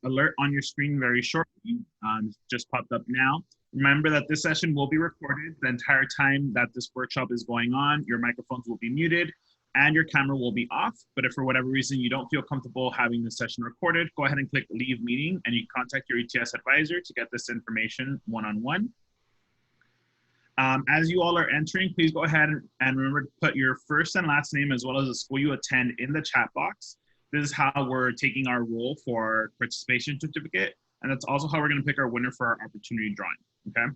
alert on your screen very shortly. Just popped up now. Remember that this session will be recorded the entire time that this workshop is going on. Your microphones will be muted and your camera will be off. But if for whatever reason you don't feel comfortable having this session recorded, go ahead and click leave meeting and you contact your ETS advisor to get this information one-on-one. As you all are entering, please go ahead and remember to put your first and last name as well as the school you attend in the chat box. This is how we're taking our roll for our participation certificate. And that's also how we're gonna pick our winner for our opportunity drawing, okay?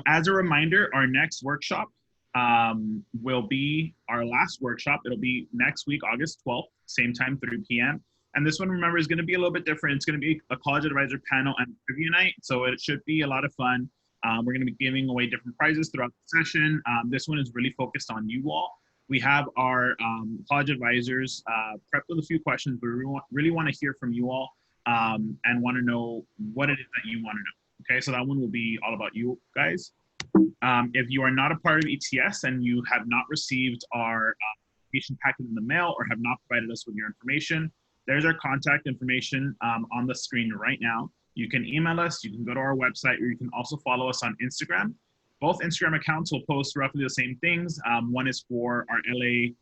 As a reminder, our next workshop will be our last workshop. It'll be next week, August 12th, same time, 3 p.m. And this one, remember, is gonna be a little bit different. It's gonna be a college advisor panel and trivia night. So it should be a lot of fun. We're gonna be giving away different prizes throughout the session. This one is really focused on you all. We have our college advisors prepped with a few questions, but we really want to hear from you all and want to know what it is that you want to know. Okay, so that one will be all about you guys. If you are not a part of ETS and you have not received our application packet in the mail or have not provided us with your information, there's our contact information on the screen right now. You can email us, you can go to our website, or you can also follow us on Instagram. Both Instagram accounts will post roughly the same things. One is for our LA,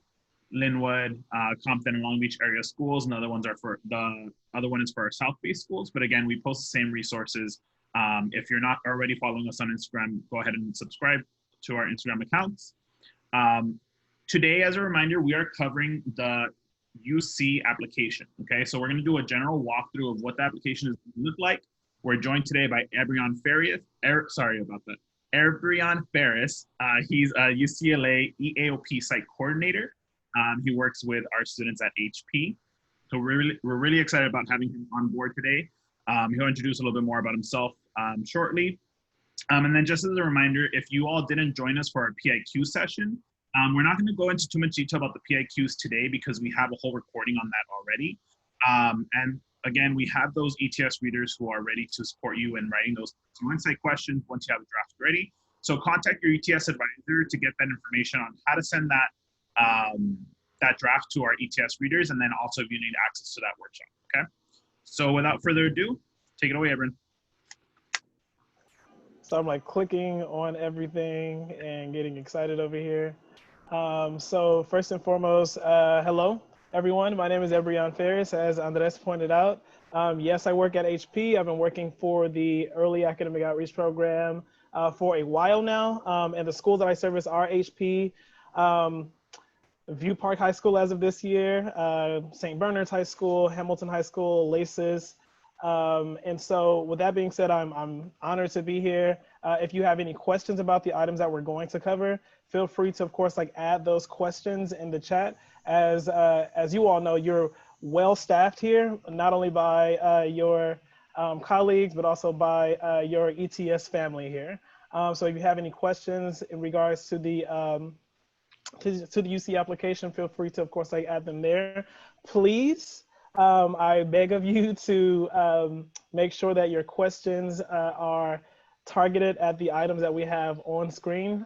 Linwood, Compton, and Long Beach area schools, and the other ones are for the other one is for our South-based schools. But again, we post the same resources. If you're not already following us on Instagram, go ahead and subscribe to our Instagram accounts. Today, as a reminder, we are covering the UC application. Okay, so we're going to do a general walkthrough of what the application is going to look like. We're joined today by Ebrion Ferris. Sorry about that. Ebrion Ferris. He's a UCLA EAOP site coordinator. He works with our students at HP. So we're really excited about having him on board today. He'll introduce a little bit more about himself shortly. And then just as a reminder, if you all didn't join us for our PIQ session, we're not going to go into too much detail about the PIQs today because we have a whole recording on that already. And again, we have those ETS readers who are ready to support you in writing those insight questions once you have a draft ready. So contact your ETS advisor to get that information on how to send that, that draft to our ETS readers, and then also if you need access to that workshop, okay? So without further ado, take it away, Ebrion. So I'm like clicking on everything and getting excited over here. So first and foremost, hello, everyone. My name is Ebrion Ferris, as Andres pointed out. Yes, I work at HP. I've been working for the Early Academic Outreach Program for a while now. And the schools that I service are HP, View Park High School as of this year, St. Bernard's High School, Hamilton High School, LACES. And so with that being said, I'm honored to be here. If you have any questions about the items that we're going to cover, feel free to, of course, like add those questions in the chat. As you all know, you're well staffed here, not only by your colleagues, but also by your ETS family here. So if you have any questions in regards to the UC application, feel free to, of course, like add them there. Please, I beg of you to make sure that your questions are targeted at the items that we have on screen,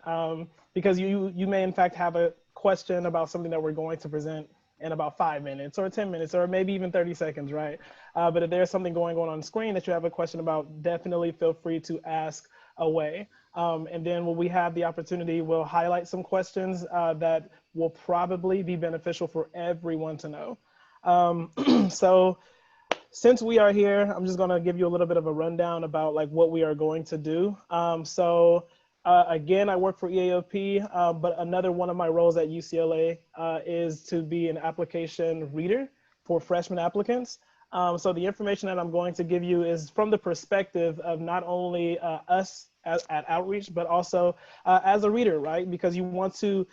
because you may in fact have a question about something that we're going to present in about 5 minutes or 10 minutes or maybe even 30 seconds, right? But if there's something going on screen that you have a question about, definitely feel free to ask away. And then when we have the opportunity, we'll highlight some questions that will probably be beneficial for everyone to know. So since we are here, I'm just going to give you a little bit of a rundown about like what we are going to do. Again, I work for EAOP, but another one of my roles at UCLA is to be an application reader for freshman applicants. So the information that I'm going to give you is from the perspective of not only us at Outreach, but also as a reader, right? Because you want to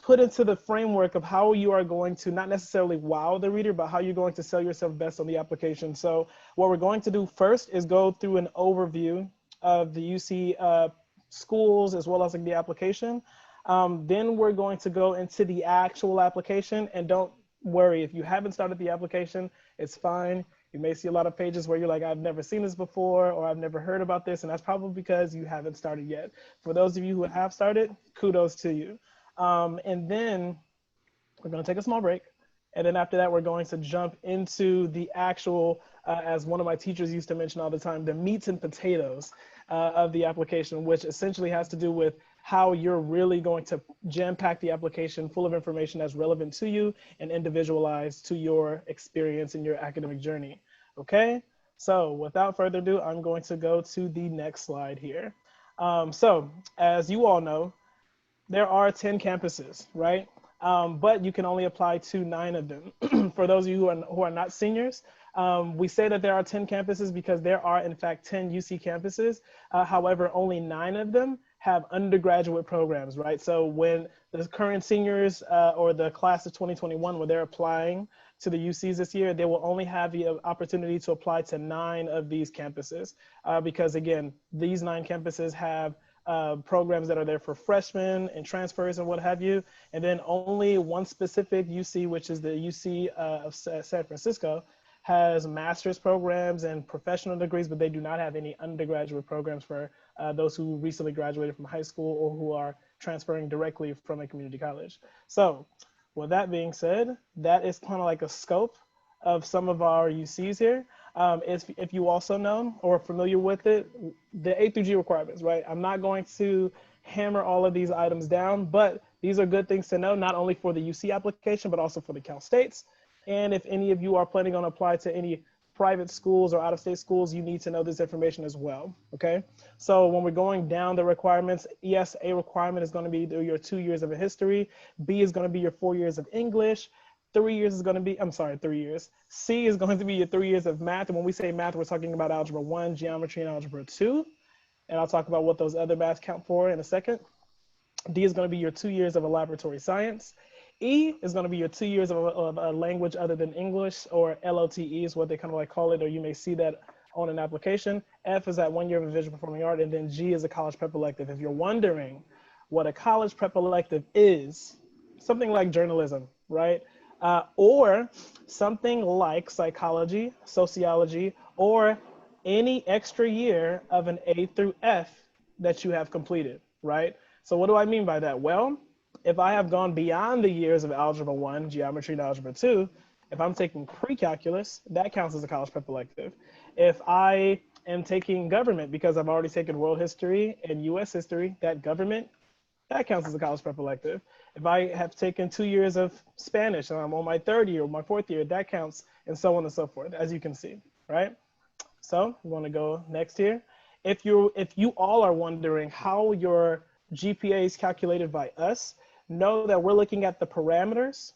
put into the framework of how you are going to not necessarily wow the reader, but how you're going to sell yourself best on the application. So what we're going to do first is go through an overview of the UC schools as well as like the application. Then we're going to go into the actual application, and don't worry if you haven't started the application, it's fine. You may see a lot of pages where you're like, I've never seen this before, or I've never heard about this, and that's probably because you haven't started yet. For those of you who have started, kudos to you. And then we're going to take a small break. And then after that, we're going to jump into the actual, as one of my teachers used to mention all the time, the meats and potatoes of the application, which essentially has to do with how you're really going to jam pack the application full of information that's relevant to you and individualized to your experience in your academic journey. Okay, so without further ado, I'm going to go to the next slide here. So as you all know, there are 10 campuses, right? But you can only apply to 9 of them. For those of you who are not seniors, we say that there are 10 campuses because there are, in fact, 10 UC campuses. However, only 9 of them have undergraduate programs, right? So when the current seniors or the class of 2021, when they're applying to the UCs this year, they will only have the opportunity to apply to 9 of these campuses because, again, these 9 campuses have programs that are there for freshmen and transfers and what have you. And then only one specific UC, which is the UC of San Francisco, has master's programs and professional degrees, but they do not have any undergraduate programs for those who recently graduated from high school or who are transferring directly from a community college. So with that being said, that is kind of like a scope of some of our UCs here. If you also know or are familiar with it, the A through G requirements, right? I'm not going to hammer all of these items down, but these are good things to know, not only for the UC application, but also for the Cal States. And if any of you are planning on applying to any private schools or out-of-state schools, you need to know this information as well, okay? So when we're going down the requirements, yes, A requirement is gonna be your 2 years of a history, B is gonna be your 4 years of English, 3 years is gonna be, I'm sorry, 3 years. C is going to be your 3 years of math, and when we say math, we're talking about Algebra 1, Geometry, and Algebra 2, and I'll talk about what those other maths count for in a second. D is going to be your 2 years of a laboratory science. E is going to be your 2 years of a language other than English, or LOTE is what they kind of like call it, or you may see that on an application. F is that 1 year of a visual performing art, and then G is a college prep elective. If you're wondering what a college prep elective is, something like journalism, right? Or something like psychology, sociology, or any extra year of an A through F that you have completed, right? So what do I mean by that? Well, if I have gone beyond the years of Algebra 1, Geometry, and Algebra 2, if I'm taking pre-calculus, that counts as a college prep elective. If I am taking government, because I've already taken world history and US history, that government, that counts as a college prep elective. If I have taken 2 years of Spanish and I'm on my 3rd year or my 4th year, that counts, and so on and so forth, as you can see, right? So we want to go next here. If you all are wondering how your GPA is calculated by us, know that we're looking at the parameters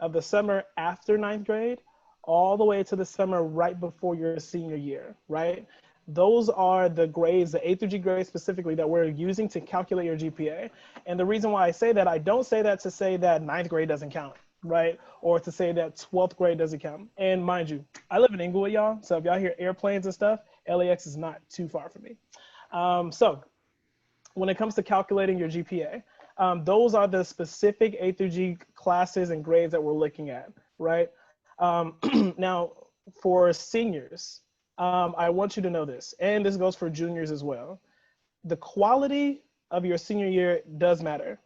of the summer after 9th grade all the way to the summer right before your senior year, right? Those are the grades, the A through G grades specifically, that we're using to calculate your GPA. And the reason why I say that, I don't say that to say that 9th grade doesn't count, right? Or to say that 12th grade doesn't count. And mind you, I live in Inglewood, y'all. So if y'all hear airplanes and stuff, LAX is not too far from me. So when it comes to calculating your GPA, those are the specific A through G classes and grades that we're looking at, right? Now, for seniors, I want you to know this, and this goes for juniors as well. The quality of your senior year does matter,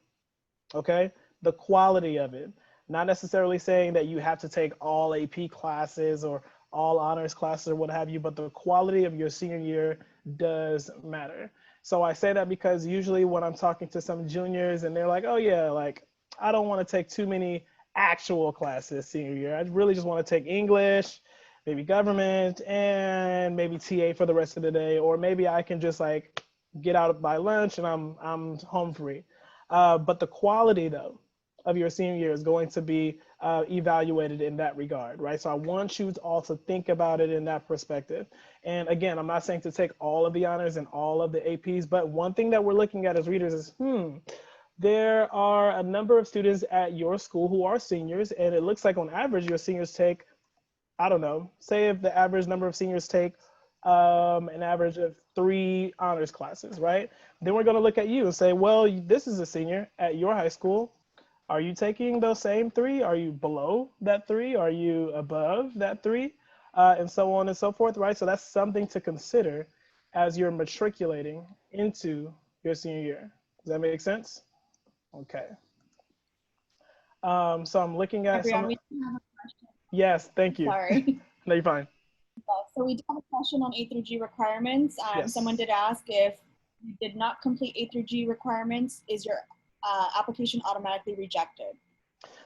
okay? The quality of it. Not necessarily saying that you have to take all AP classes or all honors classes or what have you, but the quality of your senior year does matter. So I say that because usually when I'm talking to some juniors and they're like, oh yeah, like I don't want to take too many actual classes senior year. I really just want to take English, maybe government, and maybe TA for the rest of the day, or maybe I can just like get out by lunch and I'm home free. But the quality though of your senior year is going to be evaluated in that regard, right? So I want you all to think about it in that perspective. And again, I'm not saying to take all of the honors and all of the APs, but one thing that we're looking at as readers is, there are a number of students at your school who are seniors, and it looks like on average your seniors take, I don't know, say if the average number of seniors take an average of 3 honors classes, right? Then we're going to look at you and say, well, this is a senior at your high school. Are you taking those same 3? Are you below that 3? Are you above that 3? And so on and so forth, right? So that's something to consider as you're matriculating into your senior year. Does that make sense? Okay. So I'm looking at Everyone, some, we do have a question. yes, thank you. Sorry. No, you're fine. So we do have a question on A through G requirements. Yes. Someone did ask if you did not complete A through G requirements, is your application automatically rejected?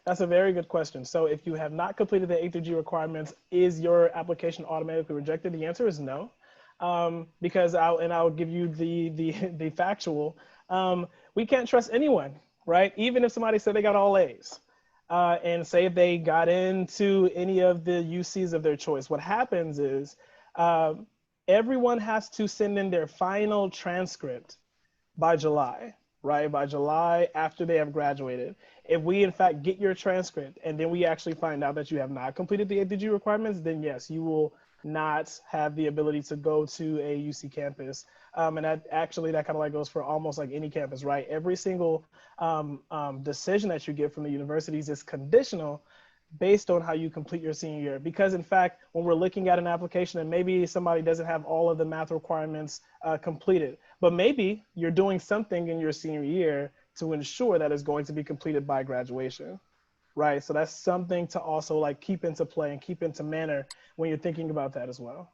That's a very good question. So if you have not completed the A through G requirements, is your application automatically rejected? The answer is no, because I'll give you the factual. We can't trust anyone, right? Even if somebody said they got all A's, and say if they got into any of the UCs of their choice, what happens is everyone has to send in their final transcript by July, right? By July after they have graduated. If we in fact get your transcript and then we actually find out that you have not completed the ADG requirements, then yes, you will not have the ability to go to a UC campus. And that kind of like goes for almost like any campus, right? Every single decision that you get from the universities is conditional based on how you complete your senior year. Because in fact, when we're looking at an application and maybe somebody doesn't have all of the math requirements completed, but maybe you're doing something in your senior year to ensure that it's going to be completed by graduation, right? So that's something to also like keep into play and keep into manner when you're thinking about that as well.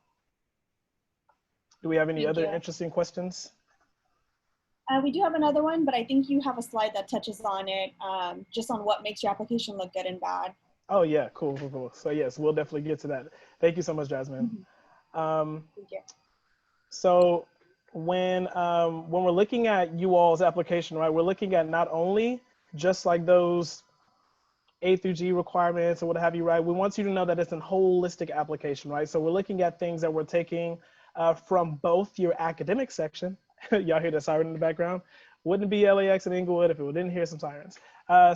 Do we have any other interesting questions? We do have another one, but I think you have a slide that touches on it, just on what makes your application look good and bad. Oh yeah, cool. So yes, we'll definitely get to that. Thank you so much, Jasmine. Thank you. So when we're looking at you all's application, right, we're looking at not only just like those A through G requirements or what have you, right? We want you to know that it's a holistic application, right? So we're looking at things that we're taking from both your academic section. Y'all hear the siren in the background? Wouldn't be LAX and Inglewood if we didn't hear some sirens.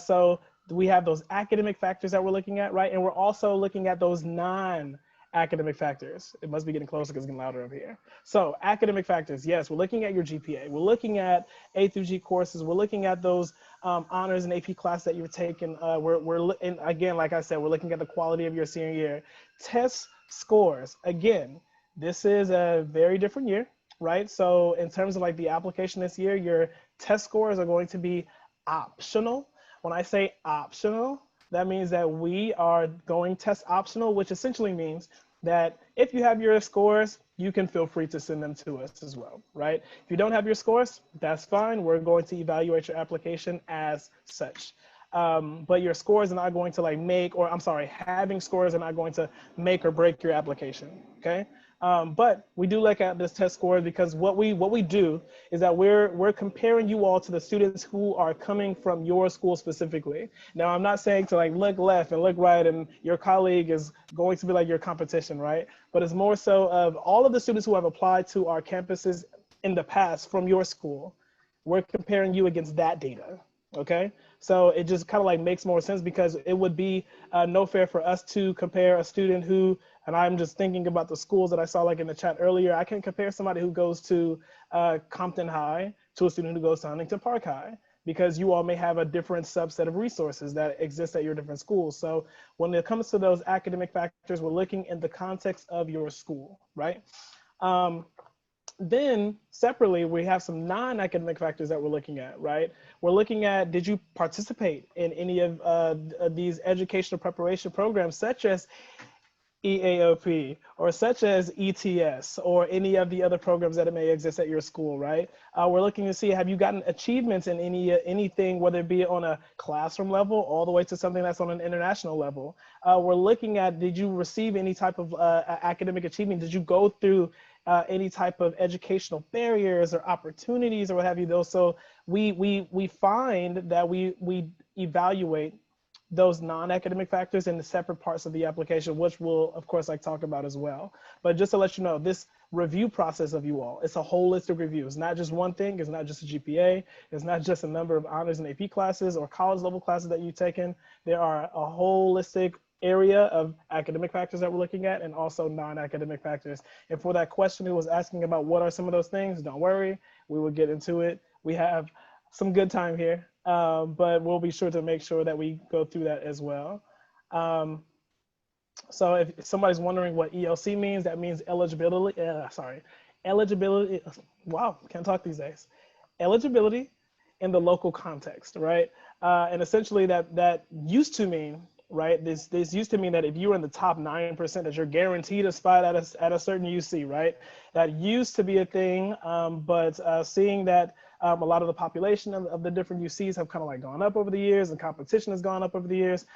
So we have those academic factors that we're looking at, right? And we're also looking at those non-academic factors. It must be getting closer because it's getting louder over here. So academic factors, yes, we're looking at your GPA. We're looking at A through G courses. We're looking at those honors and AP class that you've taken. And again, like I said, we're looking at the quality of your senior year. Test scores, again, this is a very different year, right? So in terms of like the application this year, your test scores are going to be optional. When I say optional, that means that we are going test optional, which essentially means that if you have your scores, you can feel free to send them to us as well, right? If you don't have your scores, that's fine. We're going to evaluate your application as such. But your scores are not going to like having scores are not going to make or break your application, okay? But we do look at this test score because what we do is that we're comparing you all to the students who are coming from your school specifically. Now, I'm not saying to like look left and look right and your colleague is going to be like your competition, right? But it's more so of all of the students who have applied to our campuses in the past from your school. We're comparing you against that data. Okay, so it just kind of like makes more sense because it would be no fair for us to compare a student who, and I'm just thinking about the schools that I saw like in the chat earlier, I can compare somebody who goes to Compton High to a student who goes to Huntington Park High because you all may have a different subset of resources that exist at your different schools. So when it comes to those academic factors, we're looking in the context of your school, right? Then separately, we have some non-academic factors that we're looking at, right? We're looking at, did you participate in any of these educational preparation programs such as EAOP or such as ETS or any of the other programs that may exist at your school, right? We're looking to see, have you gotten achievements in anything, whether it be on a classroom level all the way to something that's on an international level? We're looking at, did you receive any type of academic achievement? Did you go through any type of educational barriers or opportunities or what have you? Those, so we find that we evaluate those non-academic factors in the separate parts of the application, which we'll of course like talk about as well. But just to let you know, this review process of you all, it's a holistic review. It's not just one thing. It's not just a GPA. It's not just a number of honors and AP classes or college level classes that you've taken. There are a holistic area of academic factors that we're looking at and also non-academic factors. And for that question who was asking about what are some of those things, don't worry, we will get into it. We have some good time here, but we'll be sure to make sure that we go through that as well. So if somebody's wondering what ELC means, that means eligibility, wow, can't talk these days. Eligibility in the local context, right? And essentially that used to mean, right? This used to mean that if you were in the top 9%, that you're guaranteed a spot at a certain UC, right? That used to be a thing, but seeing that a lot of the population of the different UCs have kind of like gone up over the years, and competition has gone up over the years,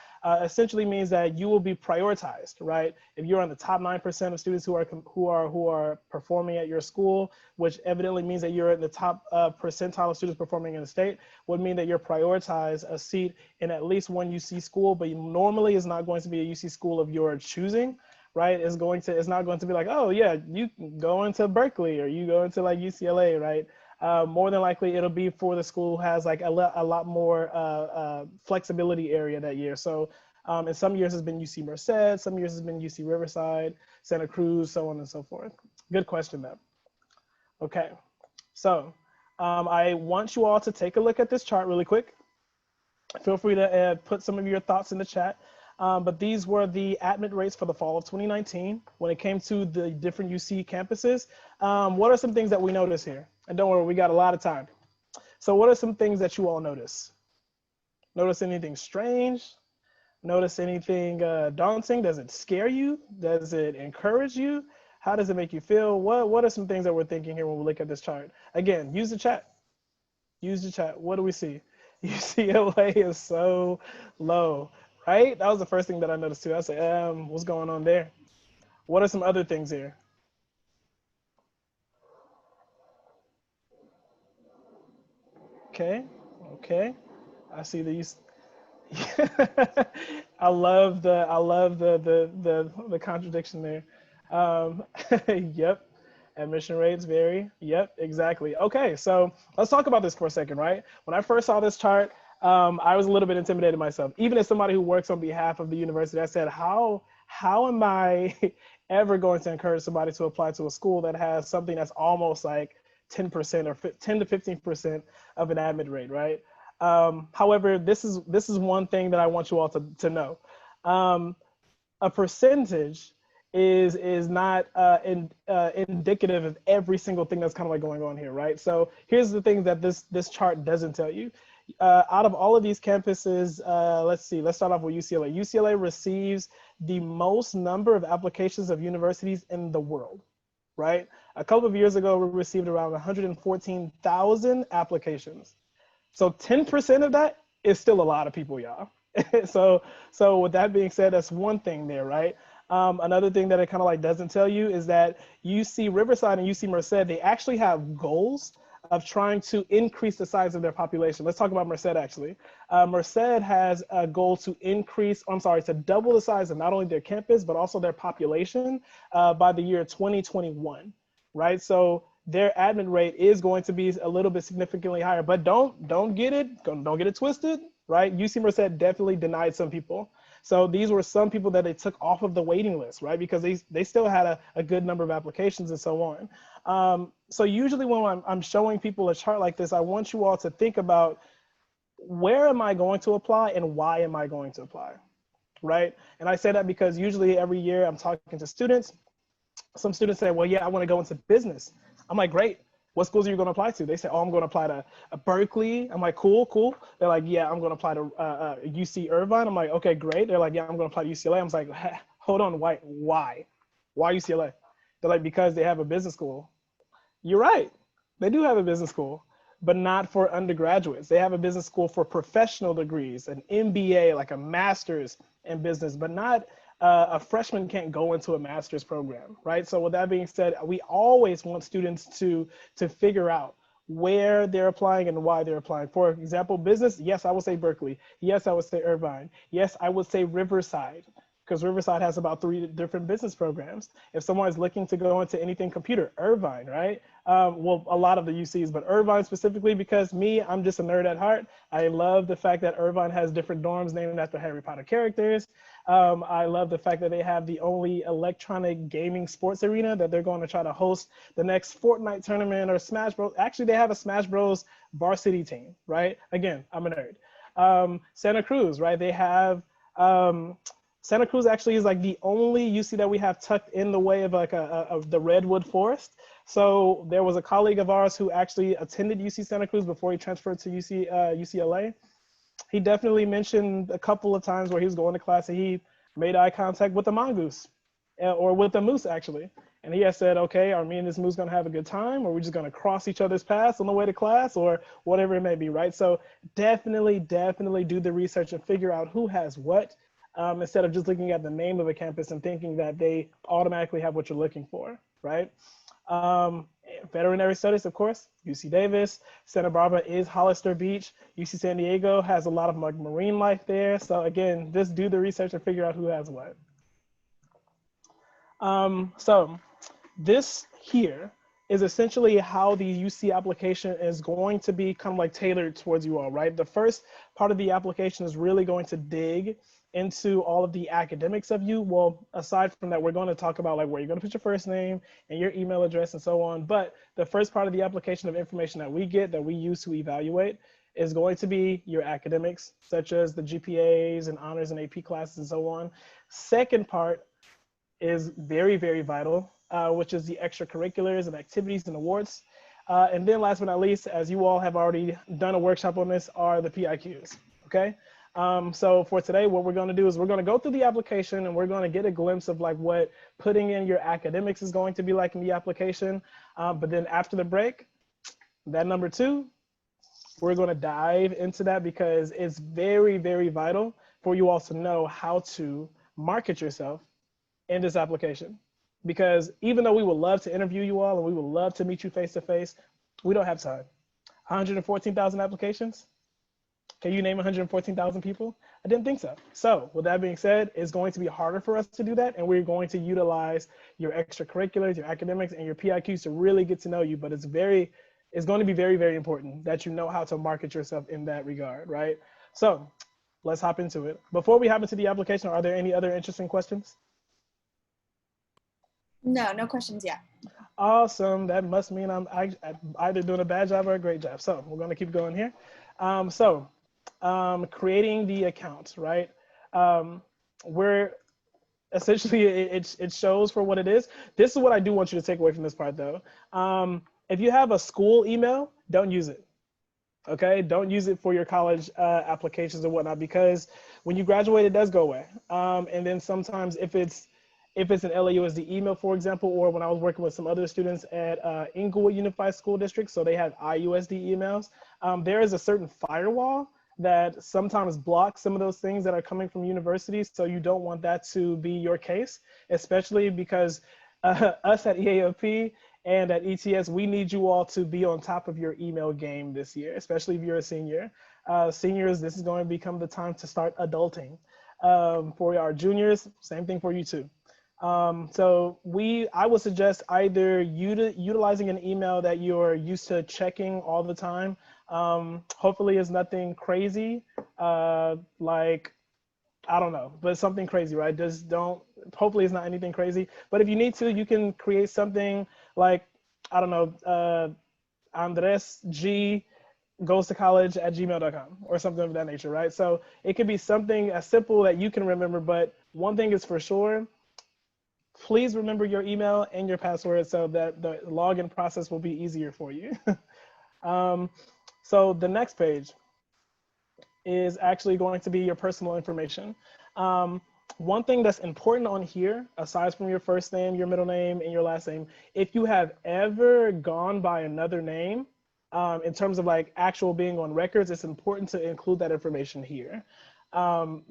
essentially means that you will be prioritized, right? If you're on the top 9% of students who are performing at your school, which evidently means that you're in the top percentile of students performing in the state, would mean that you're prioritized a seat in at least one UC school, but normally is not going to be a UC school of your choosing, right? It's not going to be like, oh yeah, you go into Berkeley or you go into like UCLA, right? More than likely it'll be for the school who has like a lot more flexibility area that year. So in some years it's been UC Merced, some years it's been UC Riverside, Santa Cruz, so on and so forth. Good question, though. Okay, so I want you all to take a look at this chart really quick. Feel free to put some of your thoughts in the chat. But these were the admit rates for the fall of 2019 when it came to the different UC campuses. What are some things that we notice here? And don't worry, we got a lot of time. So what are some things that you all notice? Notice anything strange? Notice anything daunting? Does it scare you? Does it encourage you? How does it make you feel? What are some things that we're thinking here when we look at this chart? Again, use the chat. Use the chat. What do we see? UCLA is so low, right? That was the first thing that I noticed too. I said, what's going on there? What are some other things here? Okay. I see these. I love the contradiction there. Yep. Admission rates vary. Yep, exactly. Okay, so let's talk about this for a second, right? When I first saw this chart, I was a little bit intimidated myself. Even as somebody who works on behalf of the university, I said, how am I ever going to encourage somebody to apply to a school that has something that's almost like 10% or 10 to 15% of an admit rate, right? However, this is one thing that I want you all to know. A percentage is not indicative of every single thing that's kind of like going on here, right? So here's the thing that this chart doesn't tell you. Out of all of these campuses, let's start off with UCLA. UCLA receives the most number of applications of universities in the world, right? A couple of years ago, we received around 114,000 applications. So 10% of that is still a lot of people, y'all. So with that being said, that's one thing there, right? Another thing that it kind of like doesn't tell you is that UC Riverside and UC Merced, they actually have goals of trying to increase the size of their population. Let's talk about Merced actually. Merced has a goal to to double the size of not only their campus, but also their population by the year 2021, right? So their admit rate is going to be a little bit significantly higher, but don't get it twisted, right? UC Merced definitely denied some people. So these were some people that they took off of the waiting list, right? Because they still had a good number of applications and so on. So usually when I'm showing people a chart like this, I want you all to think about where am I going to apply and why am I going to apply, right? And I say that because usually every year I'm talking to students. Some students say, well, yeah, I want to go into business. I'm like, great. What schools are you going to apply to? They say, oh, I'm going to apply to Berkeley. I'm like, cool. They're like, yeah, I'm going to apply to UC Irvine. I'm like, okay, great. They're like, yeah, I'm going to apply to UCLA. I'm like, hold on, why? Why UCLA? They're like, because they have a business school. You're right. They do have a business school, but not for undergraduates. They have a business school for professional degrees, an MBA, like a master's in business, but not a freshman can't go into a master's program, right? So with that being said, we always want students to figure out where they're applying and why they're applying. For example, business, yes, I would say Berkeley. Yes, I would say Irvine. Yes, I would say Riverside, because Riverside has about 3 different business programs. If someone is looking to go into anything computer, Irvine, right? Well, a lot of the UCs, but Irvine specifically, because I'm just a nerd at heart. I love the fact that Irvine has different dorms named after Harry Potter characters. I love the fact that they have the only electronic gaming sports arena that they're going to try to host the next Fortnite tournament or Smash Bros. Actually, they have a Smash Bros. Varsity team, right? Again, I'm a nerd. Santa Cruz, right? They have, Santa Cruz actually is like the only UC that we have tucked in the way of like of the Redwood Forest. So there was a colleague of ours who actually attended UC Santa Cruz before he transferred to UCLA. he definitely mentioned a couple of times where he was going to class and he made eye contact with a mongoose or with a moose actually. And he has said, okay, are me and this moose gonna have a good time? Or are we just gonna cross each other's paths on the way to class or whatever it may be, right? So definitely do the research and figure out who has what instead of just looking at the name of a campus and thinking that they automatically have what you're looking for, right? Veterinary studies, of course, UC Davis, Santa Barbara is Hollister Beach. UC San Diego has a lot of marine life there. So again, just do the research and figure out who has what. So this here is essentially how the UC application is going to be kind of like tailored towards you all, right? The first part of the application is really going to dig into all of the academics of you. Well, aside from that, we're going to talk about like where you're going to put your first name and your email address and so on. But the first part of the application of information that we get that we use to evaluate is going to be your academics, such as the GPAs and honors and AP classes and so on. Second part is very, very vital, which is the extracurriculars and activities and awards. And then last but not least, as you all have already done a workshop on this, are the PIQs, okay? So for today, what we're gonna do is we're gonna go through the application and we're gonna get a glimpse of like what putting in your academics is going to be like in the application. But then after the break, that number 2, we're gonna dive into that because it's very, very vital for you all to know how to market yourself in this application. Because even though we would love to interview you all and we would love to meet you face to face, we don't have time. 114,000 applications? Can you name 114,000 people? I didn't think so. So with that being said, it's going to be harder for us to do that. And we're going to utilize your extracurriculars, your academics, and your PIQs to really get to know you. But it's going to be very, very important that you know how to market yourself in that regard, right? So let's hop into it. Before we hop into the application, are there any other interesting questions? No, no questions yet. Awesome. That must mean I'm either doing a bad job or a great job. So we're going to keep going here. Creating the account, right? We're essentially, it shows for what it is. This is what I do want you to take away from this part though. If you have a school email, don't use it. Okay, don't use it for your college applications and whatnot, because when you graduate, it does go away. And then sometimes if it's an LAUSD email, for example, or when I was working with some other students at Inglewood Unified School District, so they have IUSD emails, there is a certain firewall that sometimes blocks some of those things that are coming from universities. So you don't want that to be your case, especially because us at EAFP and at ETS, we need you all to be on top of your email game this year, especially if you're a senior. Seniors, this is going to become the time to start adulting. For our juniors, same thing for you too. So I would suggest either utilizing an email that you're used to checking all the time. Hopefully it's nothing crazy, like, I don't know, but something crazy, right? Hopefully it's not anything crazy, but if you need to, you can create something like, I don't know, Andres G goes to college at gmail.com or something of that nature, right? So it could be something as simple that you can remember, but one thing is for sure, please remember your email and your password so that the login process will be easier for you. So the next page is actually going to be your personal information. One thing that's important on here, aside from your first name, your middle name, and your last name, if you have ever gone by another name, in terms of like actual being on records, it's important to include that information here.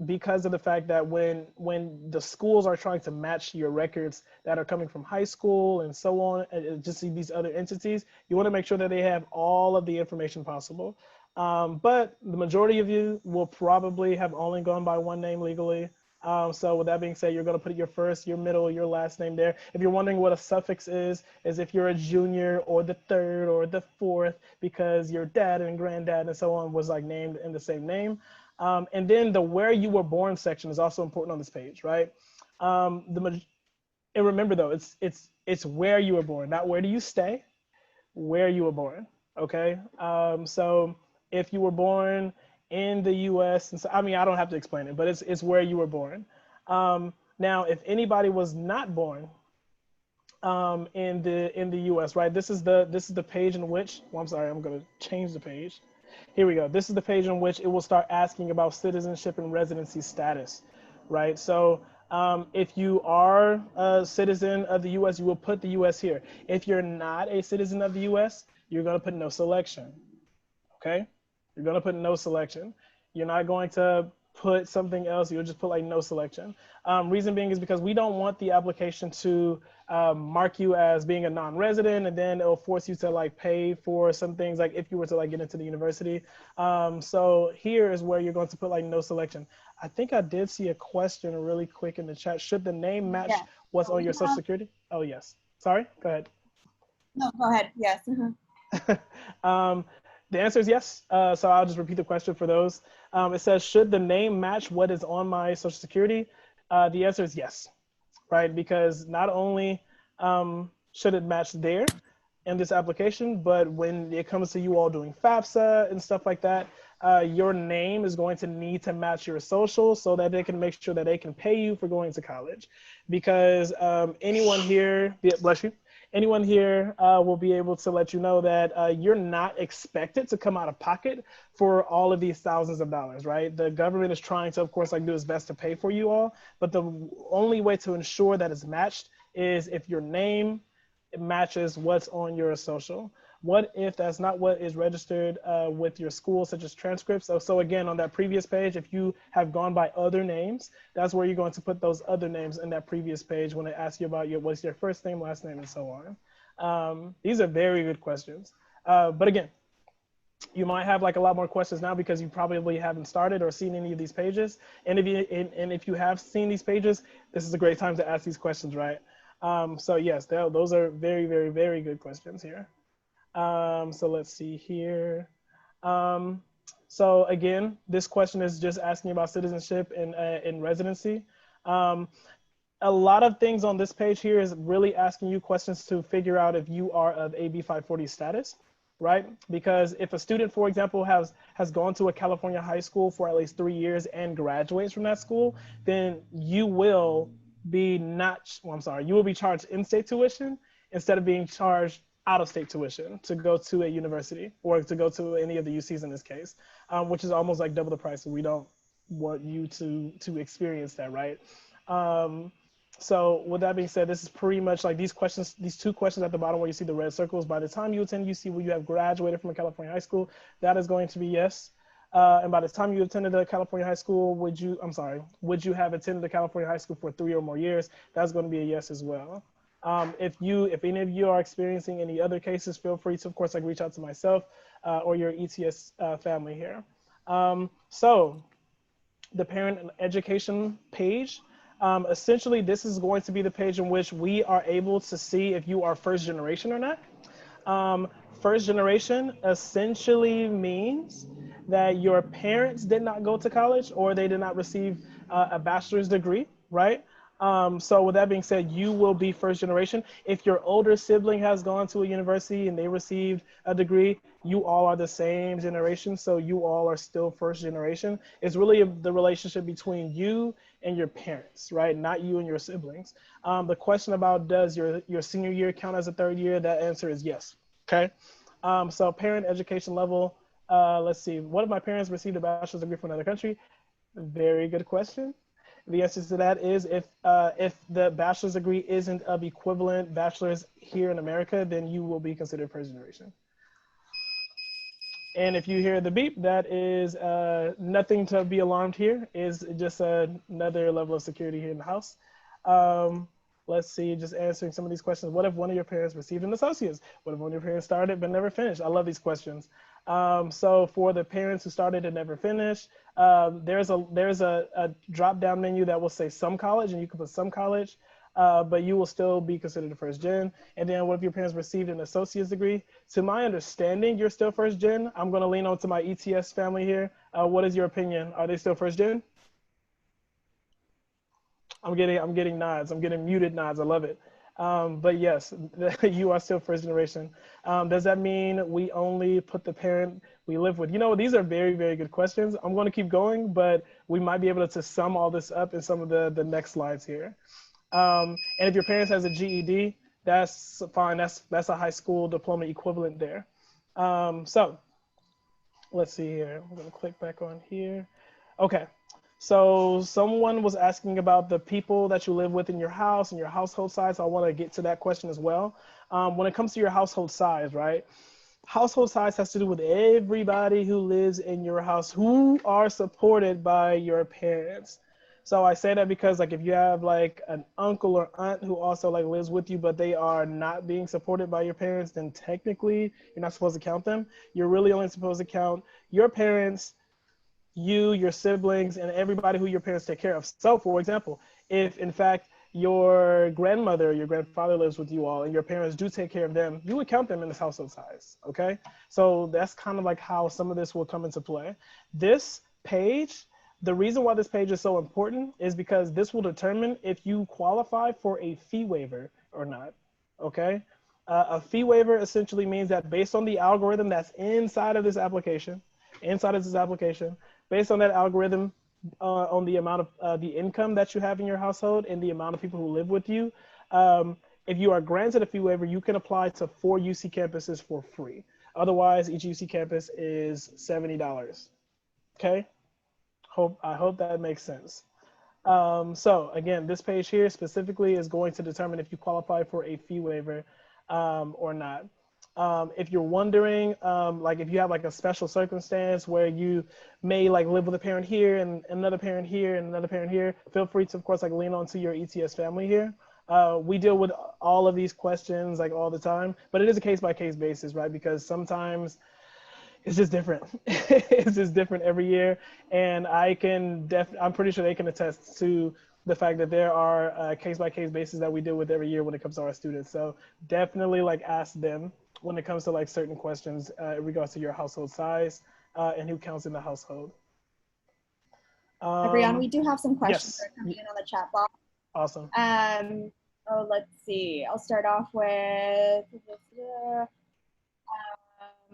Because of the fact that when the schools are trying to match your records that are coming from high school and so on, and just these other entities, you want to make sure that they have all of the information possible. But the majority of you will probably have only gone by one name legally. So with that being said, you're going to put your first, your middle, your last name there. If you're wondering what a suffix is if you're a junior or the third or the fourth, because your dad and granddad and so on was like named in the same name. And then the where you were born section is also important on this page, right? And remember though, it's where you were born, not where do you stay, where you were born, okay? So if you were born in the US, and so, I mean, I don't have to explain it, but it's where you were born. Now, if anybody was not born in the US, right? This is the page in which, well, I'm sorry, I'm gonna change the page. Here we go. This is the page in which it will start asking about citizenship and residency status, right? So if you are a citizen of the US, you will put the US here. If you're not a citizen of the US, you're gonna put no selection, okay? You're gonna put no selection. You're not going to put something else. You'll just put like no selection. Reason being is because we don't want the application to mark you as being a non-resident, and then it'll force you to like pay for some things, like if you were to like get into the university. So here is where you're going to put like no selection. I think I did see a question really quick in the chat. Should the name match what's on your social security? Oh yes. Sorry, go ahead. No, go ahead. Yes. The answer is yes. So I'll just repeat the question for those. It says, should the name match what is on my social security? The answer is yes, right? Because not only should it match there in this application, but when it comes to you all doing FAFSA and stuff like that, your name is going to need to match your social so that they can make sure that they can pay you for going to college. Because anyone here, bless you, anyone here will be able to let you know that you're not expected to come out of pocket for all of these thousands of dollars, right? The government is trying to, of course, like do its best to pay for you all, but the only way to ensure that it's matched is if your name matches what's on your social. What if that's not what is registered with your school, such as transcripts? So again, on that previous page, if you have gone by other names, that's where you're going to put those other names in that previous page when they ask you about what's your first name, last name, and so on. These are very good questions. But again, you might have like a lot more questions now because you probably haven't started or seen any of these pages. And if you have seen these pages, this is a great time to ask these questions, right? So yes, those are very, very, very good questions here. So let's see here. So again, this question is just asking about citizenship and residency. A lot of things on this page here is really asking you questions to figure out if you are of AB 540 status, right? Because if a student, for example, has gone to a California high school for at least 3 years and graduates from that school, then you will be you will be charged in-state tuition instead of being charged out-of-state tuition to go to a university or to go to any of the UCs in this case, which is almost like double the price. So we don't want you to experience that, right? So with that being said, this is pretty much like these questions, these two questions at the bottom where you see the red circles. By the time you attend UC, where you have graduated from a California high school, that is going to be yes. And by the time you attended a California high school, would you have attended a California high school for 3 or more years? That's going to be a yes as well. If any of you are experiencing any other cases, feel free to, of course, like reach out to myself or your ETS family here. So the parent education page, essentially this is going to be the page in which we are able to see if you are first generation or not. First generation essentially means that your parents did not go to college or they did not receive a bachelor's degree, right? So with that being said, you will be first generation. If your older sibling has gone to a university and they received a degree, you all are the same generation. So you all are still first generation. It's really the relationship between you and your parents, right? Not you and your siblings. The question about does your senior year count as a third year? That answer is yes, okay? So parent education level, let's see. What if my parents received a bachelor's degree from another country? Very good question. The answer to that is if the bachelor's degree isn't of equivalent bachelor's here in America, then you will be considered first generation. And if you hear the beep, that is nothing to be alarmed here. Is just another level of security here in the house. Let's see, just answering some of these questions. What if one of your parents received an associate's? What if one of your parents started but never finished? I love these questions. So for the parents who started and never finished, there's a drop-down menu that will say some college, and you can put some college, but you will still be considered a first gen. And then what if your parents received an associate's degree? To my understanding, you're still first gen. I'm going to lean on to my ETS family here. What is your opinion? Are they still first gen? I'm getting nods. I'm getting muted nods. I love it. But yes, you are still first generation. Does that mean we only put the parent we live with? You know, these are very, very good questions. I'm going to keep going, but we might be able to sum all this up in some of the next slides here. And if your parents has a GED, that's fine. That's a high school diploma equivalent there. So let's see here. I'm gonna click back on here. Okay. So someone was asking about the people that you live with in your house and your household size. So I want to get to that question as well. When it comes to your household size, right? Household size has to do with everybody who lives in your house who are supported by your parents. So I say that because like if you have like an uncle or aunt who also like lives with you, but they are not being supported by your parents, then technically you're not supposed to count them. You're really only supposed to count your parents, you, your siblings, and everybody who your parents take care of. So, for example, if in fact your grandmother or your grandfather lives with you all and your parents do take care of them, you would count them in this household size, okay? So that's kind of like how some of this will come into play. This page, the reason why this page is so important is because this will determine if you qualify for a fee waiver or not, okay? A fee waiver essentially means that based on the algorithm that's inside of this application, based on that algorithm, on the amount of the income that you have in your household and the amount of people who live with you, if you are granted a fee waiver, you can apply to 4 UC campuses for free. Otherwise, each UC campus is $70. Okay? I hope that makes sense. So again, this page here specifically is going to determine if you qualify for a fee waiver or not. If you're wondering, like if you have like a special circumstance where you may like live with a parent here and another parent here and another parent here, feel free to of course like lean onto your ETS family here. We deal with all of these questions like all the time, but it is a case by case basis, right? Because sometimes it's just different. It's just different every year. And I'm pretty sure they can attest to the fact that there are case by case basis that we deal with every year when it comes to our students. So definitely like ask them when it comes to like certain questions in regards to your household size and who counts in the household. Brian, we do have some questions Yes. that are coming in on the chat box. Awesome. Let's see. I'll start off with,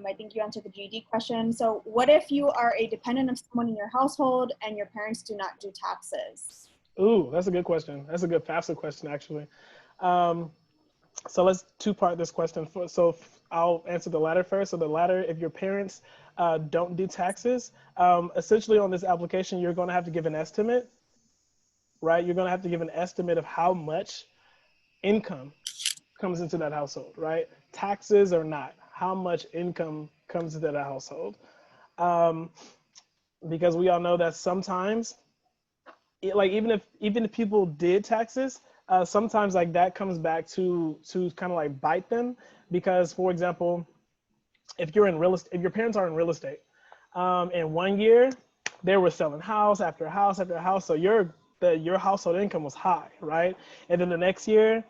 I think you answered the GED question. So what if you are a dependent of someone in your household and your parents do not do taxes? Ooh, that's a good question. That's a good FAFSA question, actually. So let's two-part this question. So I'll answer the latter first. So the latter, if your parents don't do taxes, essentially on this application, you're going to have to give an estimate, right? You're going to have to give an estimate of how much income comes into that household, right? Taxes or not, how much income comes into that household. Because we all know that sometimes, like even if people did taxes, sometimes like that comes back to kind of like bite them. Because for example, if your parents are in real estate, and 1 year they were selling house after house after house, so your household income was high, right? And then the next year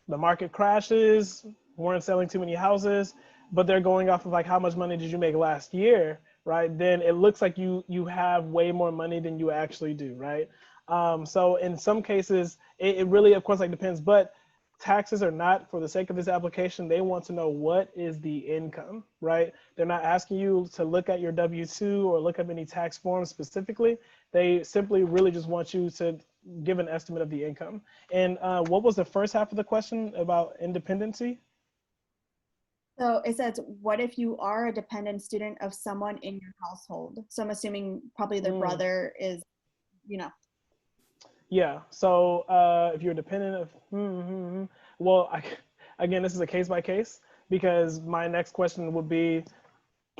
the market crashes, weren't selling too many houses, but they're going off of like how much money did you make last year, right? Then it looks like you have way more money than you actually do, right? So in some cases, it really, of course, like depends, but taxes are not, for the sake of this application, they want to know what is the income, right? They're not asking you to look at your W-2 or look up any tax forms specifically. They simply really just want you to give an estimate of the income. And what was the first half of the question about independency? So it says, what if you are a dependent student of someone in your household? So I'm assuming probably their brother is, Yeah. So if you're dependent of, well, again, this is a case by case, because my next question would be,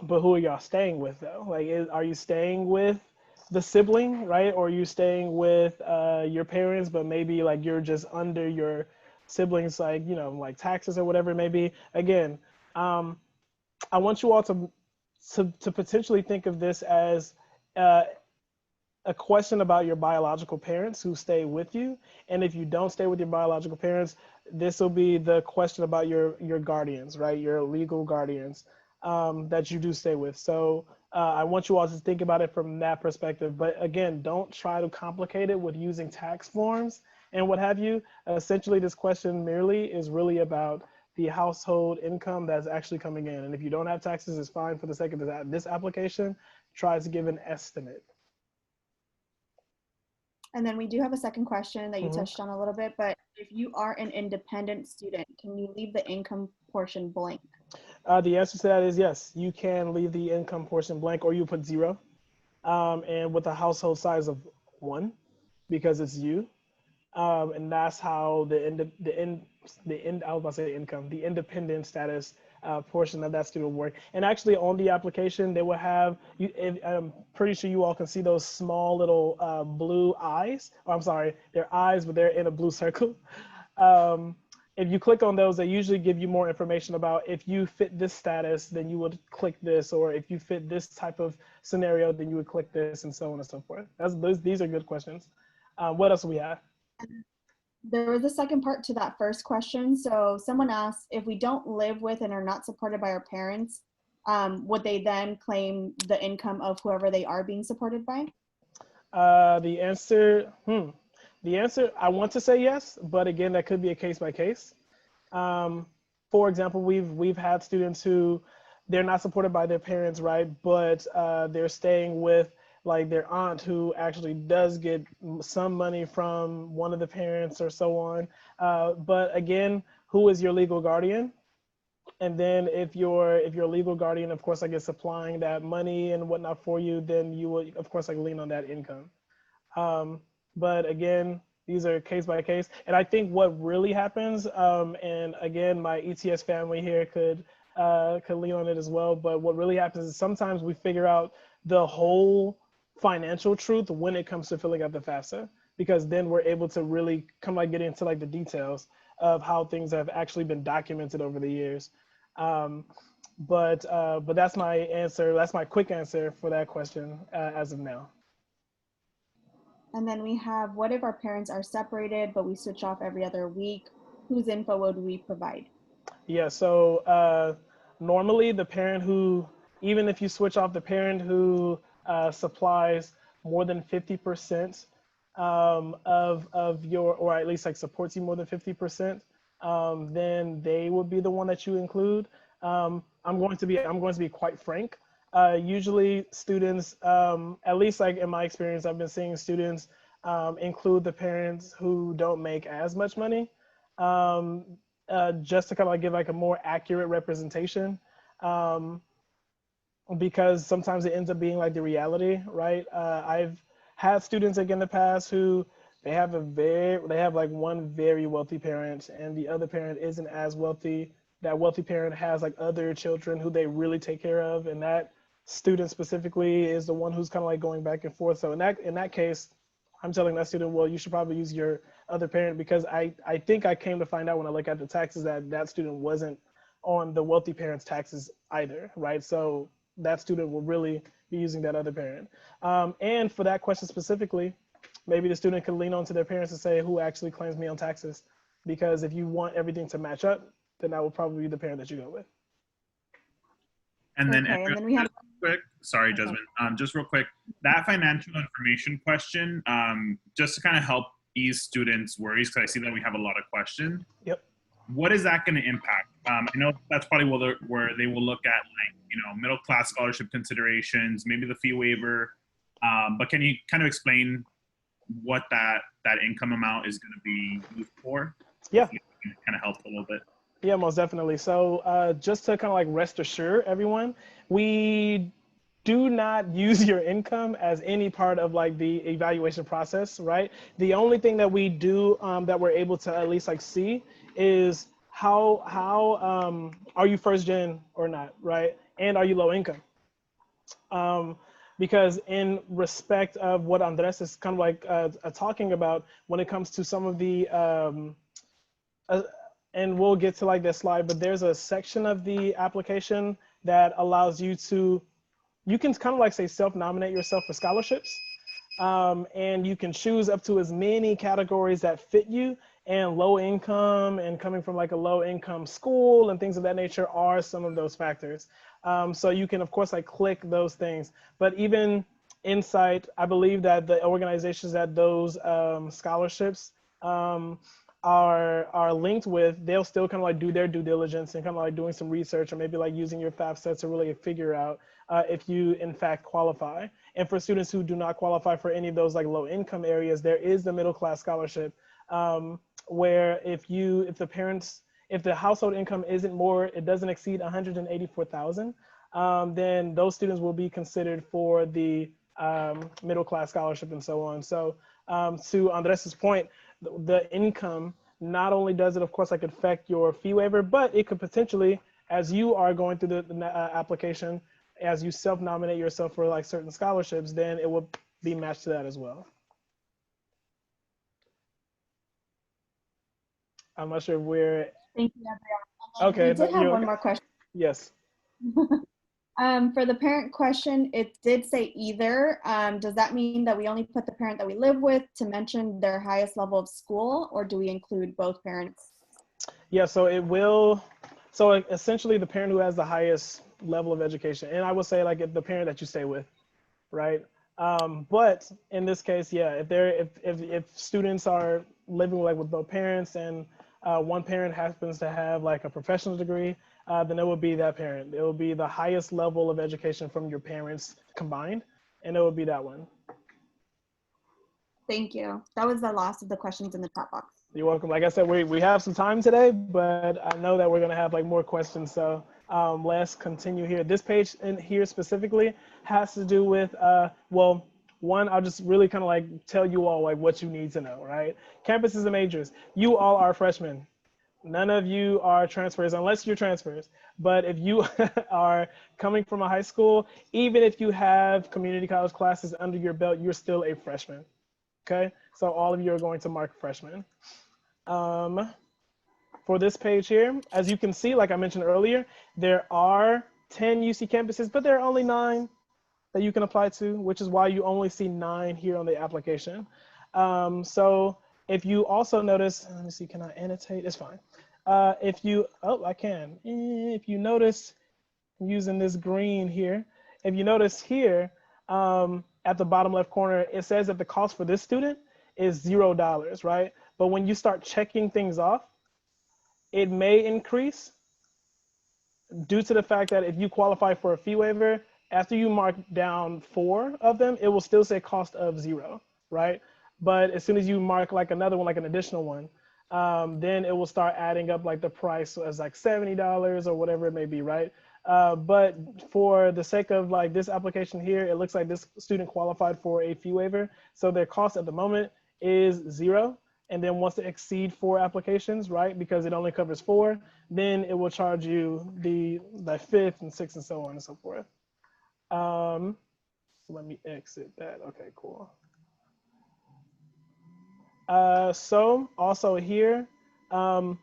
but who are y'all staying with though? Like, are you staying with the sibling, right? Or are you staying with your parents, but maybe like you're just under your siblings, like, like taxes or whatever it may be. Again, I want you all to potentially think of this as a question about your biological parents who stay with you. And if you don't stay with your biological parents, this will be the question about your guardians, right? Your legal guardians that you do stay with. So I want you all to think about it from that perspective. But again, don't try to complicate it with using tax forms and what have you. Essentially, this question merely is really about the household income that's actually coming in. And if you don't have taxes, it's fine for the sake of this application. Try to give an estimate. And then we do have a second question that you touched on a little bit, but if you are an independent student, can you leave the income portion blank? The answer to that is yes. You can leave the income portion blank, or you put 0, and with a household size of 1, because it's you. And that's how I was about to say income, the independent status portion of that student will work. And actually, on the application, they will have you. I'm pretty sure you all can see those small little blue eyes. Oh, I'm sorry, they're eyes, but they're in a blue circle. Um, if you click on those, they usually give you more information about if you fit this status, then you would click this, or if you fit this type of scenario, then you would click this, and so on and so forth. These are good questions. What else do we have? There was a second part to that first question. So someone asked, if we don't live with and are not supported by our parents, would they then claim the income of whoever they are being supported by? The answer, I want to say yes, but again, that could be a case by case. For example, we've had students who they're not supported by their parents, right? But they're staying with like their aunt who actually does get some money from one of the parents or so on. But again, who is your legal guardian? And then if your legal guardian, of course, I guess supplying that money and whatnot for you, then you will, of course, like lean on that income. But again, these are case by case. And I think what really happens, and again, my ETS family here could lean on it as well. But what really happens is sometimes we figure out the whole financial truth when it comes to filling out the FAFSA, because then we're able to really come like get into like the details of how things have actually been documented over the years. But that's my answer. That's my quick answer for that question as of now. And then we have, what if our parents are separated, but we switch off every other week? Whose info would we provide? Yeah, so normally the parent who, even if you switch off the parent who supplies more than 50% of your, or at least like supports you more than 50%, then they would be the one that you include. I'm going to be quite frank. Usually students, at least like in my experience, I've been seeing students include the parents who don't make as much money, just to kind of like give like a more accurate representation. Because sometimes it ends up being like the reality, right? I've had students like in the past who they have like one very wealthy parent and the other parent isn't as wealthy. That wealthy parent has like other children who they really take care of, and that student specifically is the one who's kind of like going back and forth. So in that case, I'm telling that student, well, you should probably use your other parent, because I think I came to find out when I look at the taxes that student wasn't on the wealthy parent's taxes either, right? So that student will really be using that other parent. And for that question specifically, maybe the student could lean on to their parents and say, who actually claims me on taxes? Because if you want everything to match up, then that would probably be the parent that you go with. And then, okay, and then we have quick, sorry, Jasmine, just real quick, that financial information question, just to kind of help ease students' worries, because I see that we have a lot of questions. Yep. What is that going to impact? I know that's probably where they will look at, like, middle class scholarship considerations, maybe the fee waiver. But can you kind of explain what that income amount is going to be used for? Yeah. Kind of help a little bit. Yeah, most definitely. So just to kind of like rest assure everyone, we do not use your income as any part of like the evaluation process, right? The only thing that we do that we're able to at least like see is how are you first gen or not, right? And are you low income? Because in respect of what Andres is kind of like talking about when it comes to some of the, and we'll get to like this slide, but there's a section of the application that allows you to, you can kind of like say self-nominate yourself for scholarships. And you can choose up to as many categories that fit you, and low income and coming from like a low income school and things of that nature are some of those factors. So you can of course like click those things, but even Insight, I believe that the organizations that those scholarships are linked with, they'll still kind of like do their due diligence and kind of like doing some research, or maybe like using your FAFSA to really figure out if you in fact qualify. And for students who do not qualify for any of those like low income areas, there is the middle class scholarship, where if the parents, if the household income isn't more, it doesn't exceed 184,000, then those students will be considered for the middle class scholarship and so on. So to Andres's point, the income, not only does it, of course, like affect your fee waiver, but it could potentially, as you are going through the application, as you self-nominate yourself for like certain scholarships, then it will be matched to that as well. I'm not sure if we're. Thank you, Gabrielle. Okay. We did have one more question. Yes. For the parent question, it did say either. Does that mean that we only put the parent that we live with to mention their highest level of school, or do we include both parents? Yeah, so it will. So essentially the parent who has the highest level of education, and I would say like the parent that you stay with, right? But in this case, yeah, if students are living like with both parents and one parent happens to have like a professional degree, then it will be that parent. It will be the highest level of education from your parents combined, and it will be that one. Thank you. That was the last of the questions in the chat box. You're welcome. Like I said, we have some time today, but I know that we're gonna have like more questions. So let's continue here. This page in here specifically has to do with, well, one, I'll just really kind of like tell you all like what you need to know, right? Campuses and majors. You all are freshmen. None of you are transfers unless you're transfers. But if you are coming from a high school, even if you have community college classes under your belt, you're still a freshman. Okay, so all of you are going to mark freshman. For this page here, as you can see, like I mentioned earlier, there are 10 UC campuses, but there are only 9 that you can apply to, which is why you only see 9 here on the application. So if you also notice, let me see, can I annotate? It's fine. If you, oh, I can. If you notice, I'm using this green here, if you notice here, at the bottom left corner, it says that the cost for this student is $0, right? But when you start checking things off, it may increase due to the fact that if you qualify for a fee waiver, after you mark down 4 of them, it will still say cost of 0, right? But as soon as you mark like another one, like an additional one, then it will start adding up like the price as like $70 or whatever it may be, right? But for the sake of like this application here, it looks like this student qualified for a fee waiver. So their cost at the moment is 0. And then once they exceed 4 applications, right, because it only covers 4, then it will charge you the 5th and 6th and so on and so forth. Let me exit that. Okay, cool. So also here, some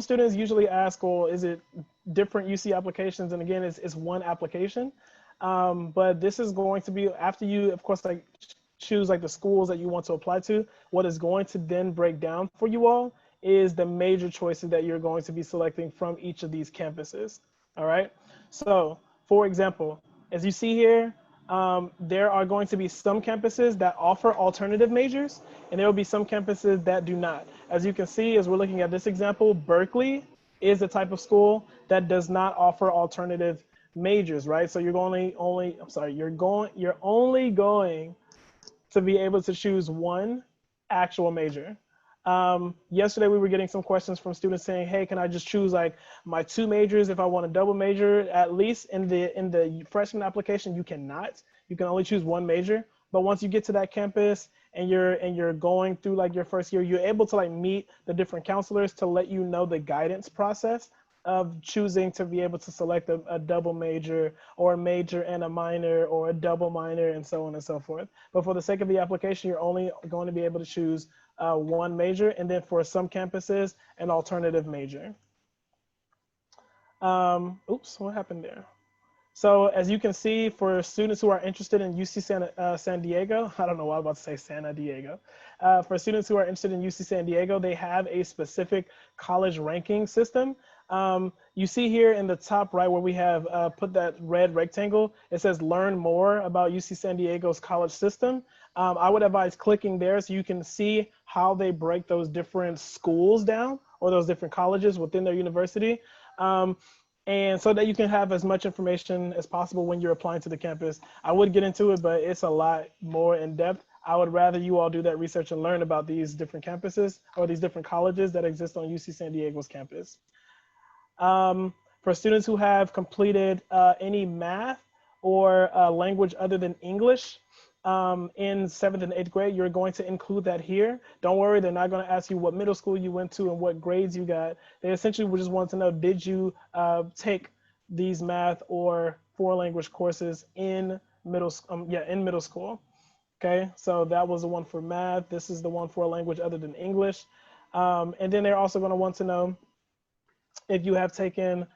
students usually ask, well, is it different UC applications? And again, it's one application. But this is going to be after you, of course, like choose like the schools that you want to apply to. What is going to then break down for you all is the major choices that you're going to be selecting from each of these campuses. All right. So for example, as you see here, there are going to be some campuses that offer alternative majors, and there will be some campuses that do not. As you can see, as we're looking at this example, Berkeley is the type of school that does not offer alternative majors, right? So you're only going to be able to choose one actual major. Yesterday we were getting some questions from students saying, hey, can I just choose like my 2 majors if I want a double major? At least in the freshman application, you cannot. You can only choose 1 major. But once you get to that campus and you're going through like your first year, you're able to like meet the different counselors to let you know the guidance process of choosing to be able to select a double major or a major and a minor or a double minor and so on and so forth. But for the sake of the application, you're only going to be able to choose 1 major, and then for some campuses, an alternative major. Oops, what happened there? So as you can see, for students who are interested in UC San Diego, I don't know why I'm about to say San Diego. For students who are interested in UC San Diego, they have a specific college ranking system. You see here in the top right where we have put that red rectangle, it says learn more about UC San Diego's college system. I would advise clicking there so you can see how they break those different schools down or those different colleges within their university. And so that you can have as much information as possible when you're applying to the campus. I would get into it, but it's a lot more in depth. I would rather you all do that research and learn about these different campuses or these different colleges that exist on UC San Diego's campus. For students who have completed any math or language other than English in 7th and 8th grade, you're going to include that here. Don't worry, they're not going to ask you what middle school you went to and what grades you got. They essentially just want to know, did you take these math or foreign language courses in middle school. Okay, so that was the one for math. This is the one for a language other than English. And then they're also going to want to know if you have taken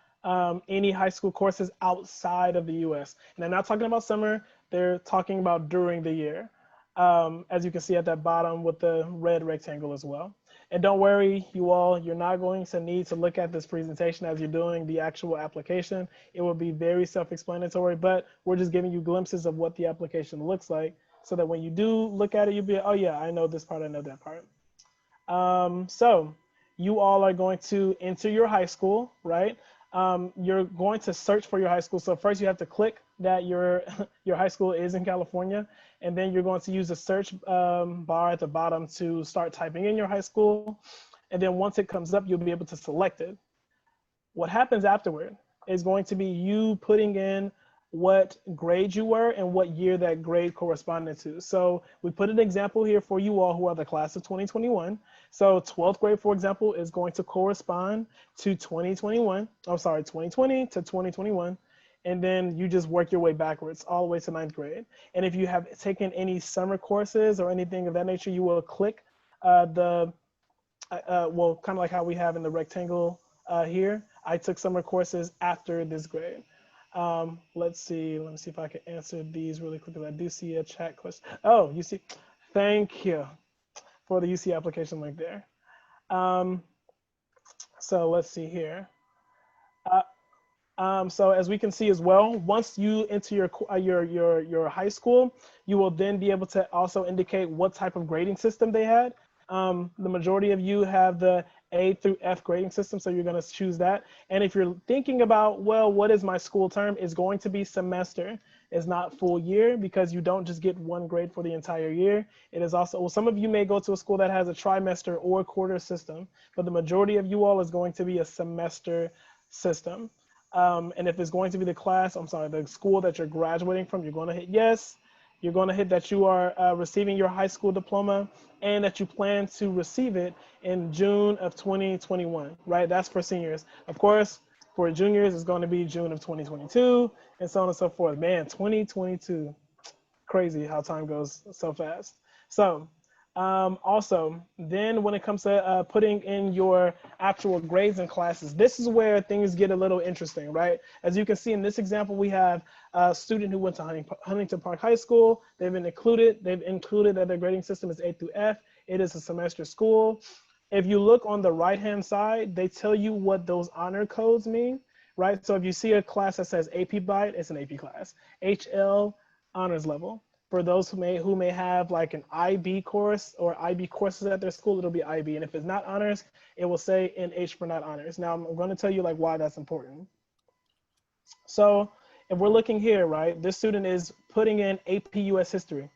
any high school courses outside of the US. And they're not talking about summer, they're talking about during the year. As you can see at that bottom with the red rectangle as well. And don't worry, you all, you're not going to need to look at this presentation as you're doing the actual application. It will be very self-explanatory, but we're just giving you glimpses of what the application looks like so that when you do look at it, you'll be, oh yeah, I know this part, I know that part. So you all are going to enter your high school, right? You're going to search for your high school. So first you have to click that your high school is in California, and then you're going to use the search bar at the bottom to start typing in your high school. And then once it comes up, you'll be able to select it. What happens afterward is going to be you putting in what grade you were and what year that grade corresponded to. So we put an example here for you all who are the class of 2021. So 12th grade, for example, is going to correspond to 2020 to 2021. And then you just work your way backwards all the way to 9th grade. And if you have taken any summer courses or anything of that nature, you will click well, kind of like how we have in the rectangle here. I took summer courses after this grade. Let me see if I can answer these really quickly. I do see a chat question. Oh, you see, thank you for the UC application link there. So let's see here. So as we can see as well, once you enter your high school, you will then be able to also indicate what type of grading system they had. The majority of you have the A through F grading system, so you're going to choose that. And if you're thinking about, well, what is my school term? It's going to be semester. It's not full year because you don't just get one grade for the entire year. It is also, well, some of you may go to a school that has a trimester or a quarter system, but the majority of you all is going to be a semester system. And if it's going to be the school that you're graduating from, you're going to hit yes. You're going to hit that you are receiving your high school diploma and that you plan to receive it in June of 2021, right? That's for seniors. Of course, for juniors, it's going to be June of 2022 and so on and so forth. Man, 2022, crazy how time goes so fast. So also, then when it comes to putting in your actual grades and classes, this is where things get a little interesting, right? As you can see in this example, we have a student who went to Huntington Park High School. They've included that their grading system is A through F. It is a semester school. If you look on the right-hand side, they tell you what those honor codes mean, right? So if you see a class that says AP Byte, it's an AP class. HL, honors level. For those who may have like an IB course or IB courses at their school, it'll be IB. And if it's not honors, it will say NH for not honors. Now I'm going to tell you like why that's important. So if we're looking here, right, this student is putting in AP US History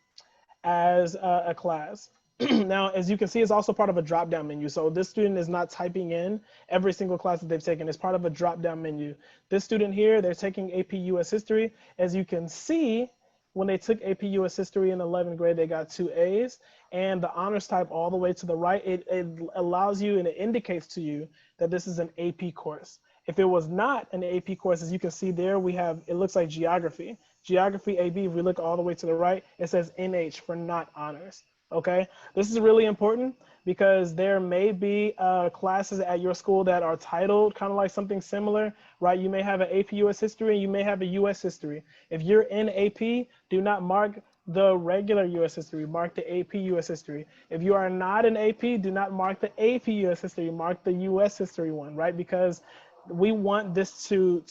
as a class. Now, as you can see, it's also part of a drop-down menu. So this student is not typing in every single class that they've taken. It's part of a drop-down menu. This student here, they're taking AP US History. As you can see, when they took AP US History in 11th grade, they got 2 A's. And the honors type all the way to the right, it allows you and it indicates to you that this is an AP course. If it was not an AP course, as you can see there, we have, it looks like geography. Geography AB, if we look all the way to the right, it says NH for not honors. Okay, this is really important because there may be classes at your school that are titled kind of like something similar, right? You may have an AP US History and you may have a US History. If you're in AP, do not mark the regular US History, mark the AP US History. If you are not in AP, do not mark the AP US History, mark the US History one, right? Because we want this to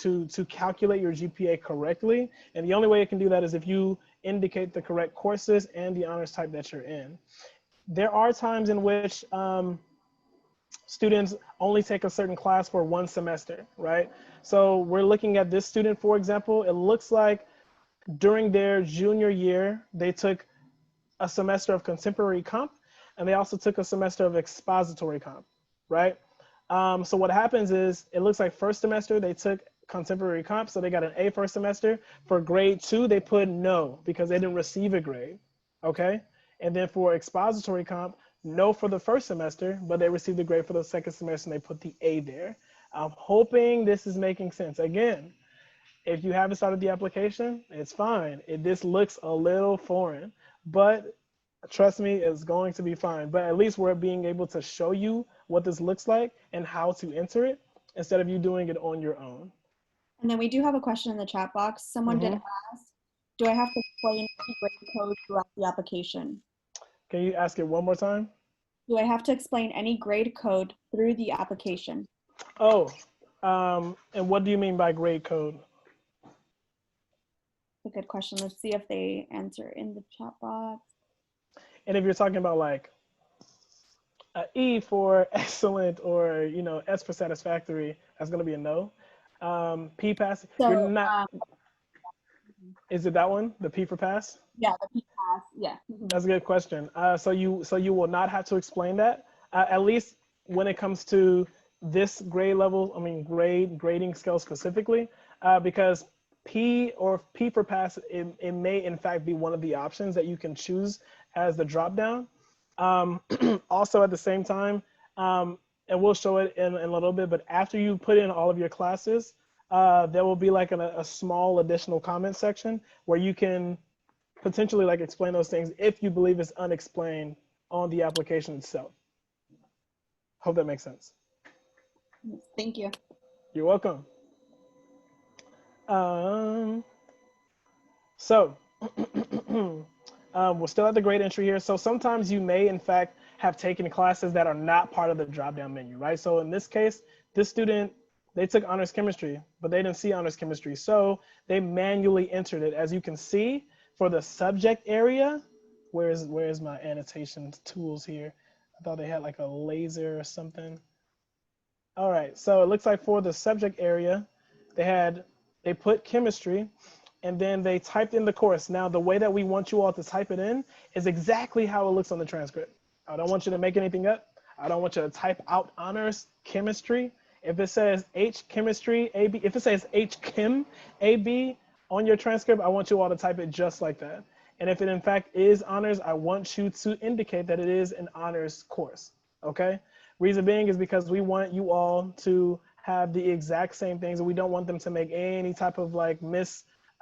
calculate your GPA correctly. And the only way it can do that is if you indicate the correct courses and the honors type that you're in. There are times in which students only take a certain class for 1 semester, right? So we're looking at this student, for example. It looks like during their junior year, they took a semester of contemporary comp, and they also took a semester of expository comp, right? So what happens is, it looks like first semester they took contemporary comp, so they got an A first semester. For grade 2, they put no because they didn't receive a grade, okay? And then for expository comp, no for the first semester, but they received a grade for the second semester and they put the A there. I'm hoping this is making sense. Again, if you haven't started the application, it's fine. This looks a little foreign, but trust me, it's going to be fine. But at least we're being able to show you what this looks like and how to enter it instead of you doing it on your own. And then we do have a question in the chat box. Someone did ask, do I have to explain any grade code throughout the application? Can you ask it one more time? Do I have to explain any grade code through the application? Oh, and what do you mean by grade code? A good question. Let's see if they answer in the chat box. And if you're talking about like E for excellent, or S for satisfactory, that's going to be a no. P pass, So, you're not. Is it that one? The P for pass? Yeah, the P pass. Yeah. That's a good question. So you will not have to explain that, at least when it comes to this grade level. I mean, grading scale specifically, because P for pass, it may in fact be one of the options that you can choose as the drop down. Also at the same time, and we'll show it in a little bit, but after you put in all of your classes, there will be like a small additional comment section where you can potentially like explain those things if you believe it's unexplained on the application itself. Hope that makes sense. Thank you. You're welcome. So we're still at the grade entry here. So sometimes you may in fact have taken classes that are not part of the drop-down menu, right? So in this case, this student, they took honors chemistry, but they didn't see honors chemistry. So they manually entered it. As you can see, for the subject area, where's my annotation tools here? I thought they had like a laser or something. All right, so it looks like for the subject area, they put chemistry, and then they typed in the course. Now, the way that we want you all to type it in is exactly how it looks on the transcript. I don't want you to make anything up. I don't want you to type out honors chemistry. If it says H chemistry AB, if it says H chem AB on your transcript, I want you all to type it just like that. And if it in fact is honors, I want you to indicate that it is an honors course, okay? Reason being is because we want you all to have the exact same things, and we don't want them to make any type of like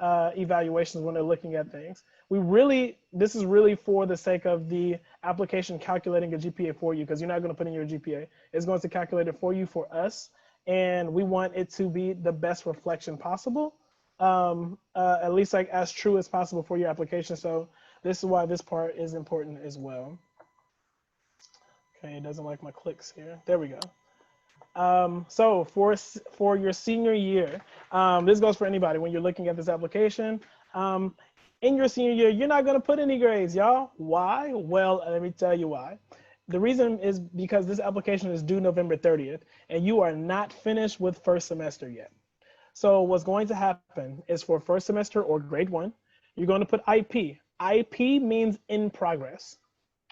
evaluations when they're looking at things. This is really for the sake of the application calculating a GPA for you, because you're not going to put in your GPA. It's going to calculate it for you, for us, and we want it to be the best reflection possible, at least like as true as possible for your application. So this is why this part is important as well. Okay, it doesn't like my clicks here. There we go. So for your senior year, this goes for anybody when you're looking at this application. In your senior year, you're not going to put any grades, y'all. Why? Well, let me tell you why. The reason is because this application is due November 30th, and you are not finished with first semester yet. So what's going to happen is for first semester or grade 1, you're going to put IP. IP means in progress,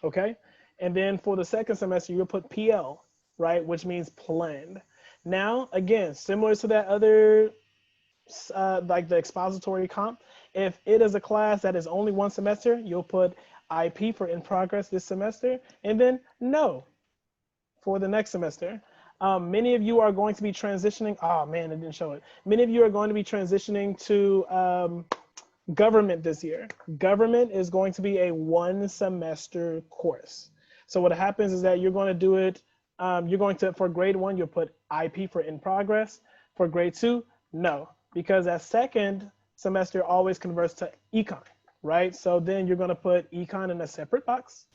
okay? And then for the second semester, you'll put PL, right? Which means planned. Now, again, similar to that other, like the expository comp, if it is a class that is only one semester, you'll put IP for in progress this semester, and then no for the next semester. Many of you are going to be transitioning. Oh man, it didn't show it. Many of you are going to be transitioning to government this year. Government is going to be a 1 semester course. So what happens is that you're going to do it, for grade 1, you'll put IP for in progress. For grade 2, no, because that second semester always converts to econ, right? So then you're going to put econ in a separate box.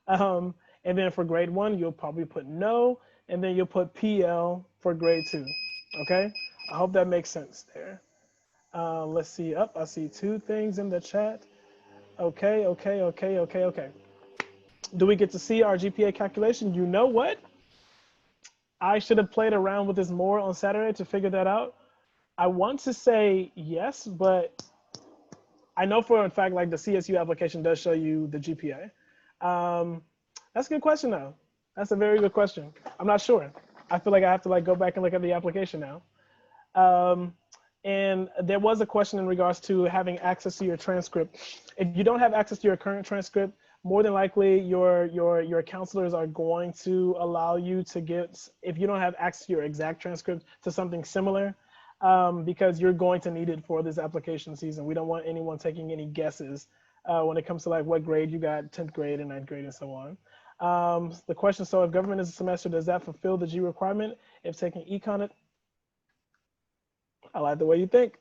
And then for grade 1, you'll probably put no, and then you'll put PL for grade 2, okay? I hope that makes sense there. Let's see, I see 2 things in the chat. Okay. Do we get to see our GPA calculation? You know what? I should have played around with this more on Saturday to figure that out. I want to say yes, but I know for a fact, like the CSU application does show you the GPA. That's a good question though. That's a very good question. I'm not sure. I feel like I have to like go back and look at the application now. Um, and there was a question in regards to having access to your transcript. If you don't have access to your current transcript, more than likely your counselors are going to allow you to get, if you don't have access to your exact transcript, to something similar, because you're going to need it for this application season. We don't want anyone taking any guesses when it comes to like what grade you got, 10th grade and 9th grade and so on. The question, so if government is a semester, does that fulfill the G requirement if taking econ? I like the way you think,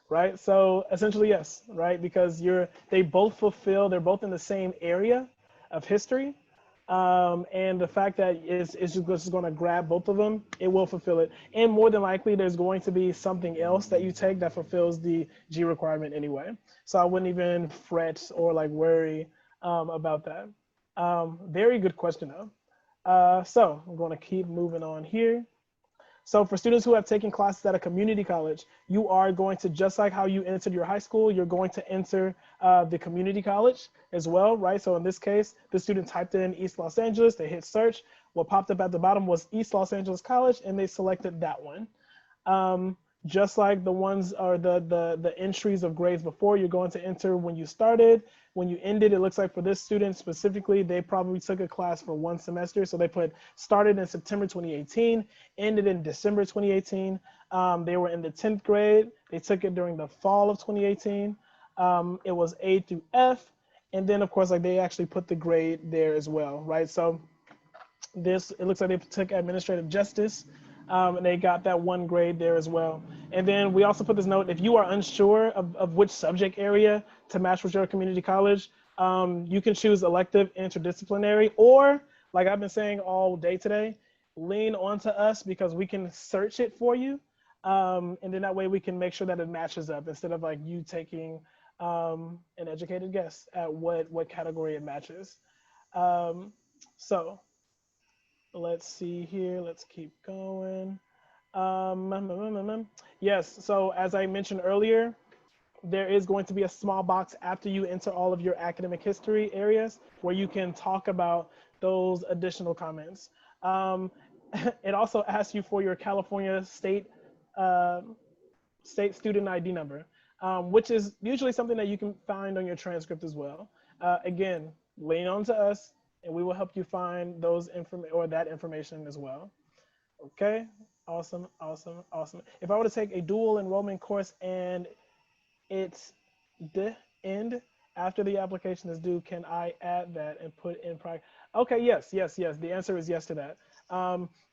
right? So essentially, yes, right? Because they both fulfill, they're both in the same area of history. And the fact that it's just going to grab both of them, it will fulfill it. And more than likely, there's going to be something else that you take that fulfills the G requirement anyway. So I wouldn't even fret or like worry about that. Very good question though. So I'm going to keep moving on here. So for students who have taken classes at a community college, you are going to, just like how you entered your high school, you're going to enter the community college as well, right? So in this case, the student typed in East Los Angeles, they hit search. What popped up at the bottom was East Los Angeles College, and they selected that one. Just like the ones or the entries of grades before, you're going to enter when you started, when you ended. It looks like for this student specifically, they probably took a class for one semester. So they put started in September 2018, ended in December 2018. They were in the 10th grade. They took it during the fall of 2018. It was A through F. And then of course, like they actually put the grade there as well, right? So it looks like they took administrative justice. And they got that one grade there as well. And then we also put this note, if you are unsure of which subject area to match with your community college, you can choose elective, interdisciplinary, or like I've been saying all day today, lean onto us because we can search it for you. And then that way we can make sure that it matches up instead of like you taking an educated guess at what category it matches. So let's see here. Let's keep going. Yes, so as I mentioned earlier, there is going to be a small box after you enter all of your academic history areas where you can talk about those additional comments. It also asks you for your California state student ID number, which is usually something that you can find on your transcript as well. Again, lean on to us, and we will help you find that information as well. Okay, awesome. If I were to take a dual enrollment course and it's the end after the application is due, can I add that and put in practice? Okay, yes. The answer is yes to that.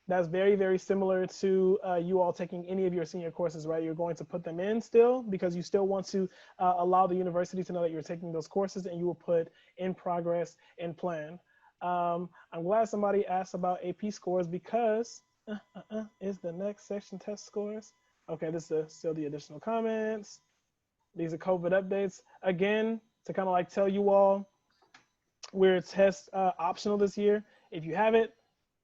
That's very, very similar to you all taking any of your senior courses, right? You're going to put them in still because you still want to allow the university to know that you're taking those courses, and you will put in progress and plan. I'm glad somebody asked about AP scores because is the next section test scores? Okay, this is still the additional comments. These are COVID updates. Again, to kind of like tell you all, we're test optional this year. If you have it,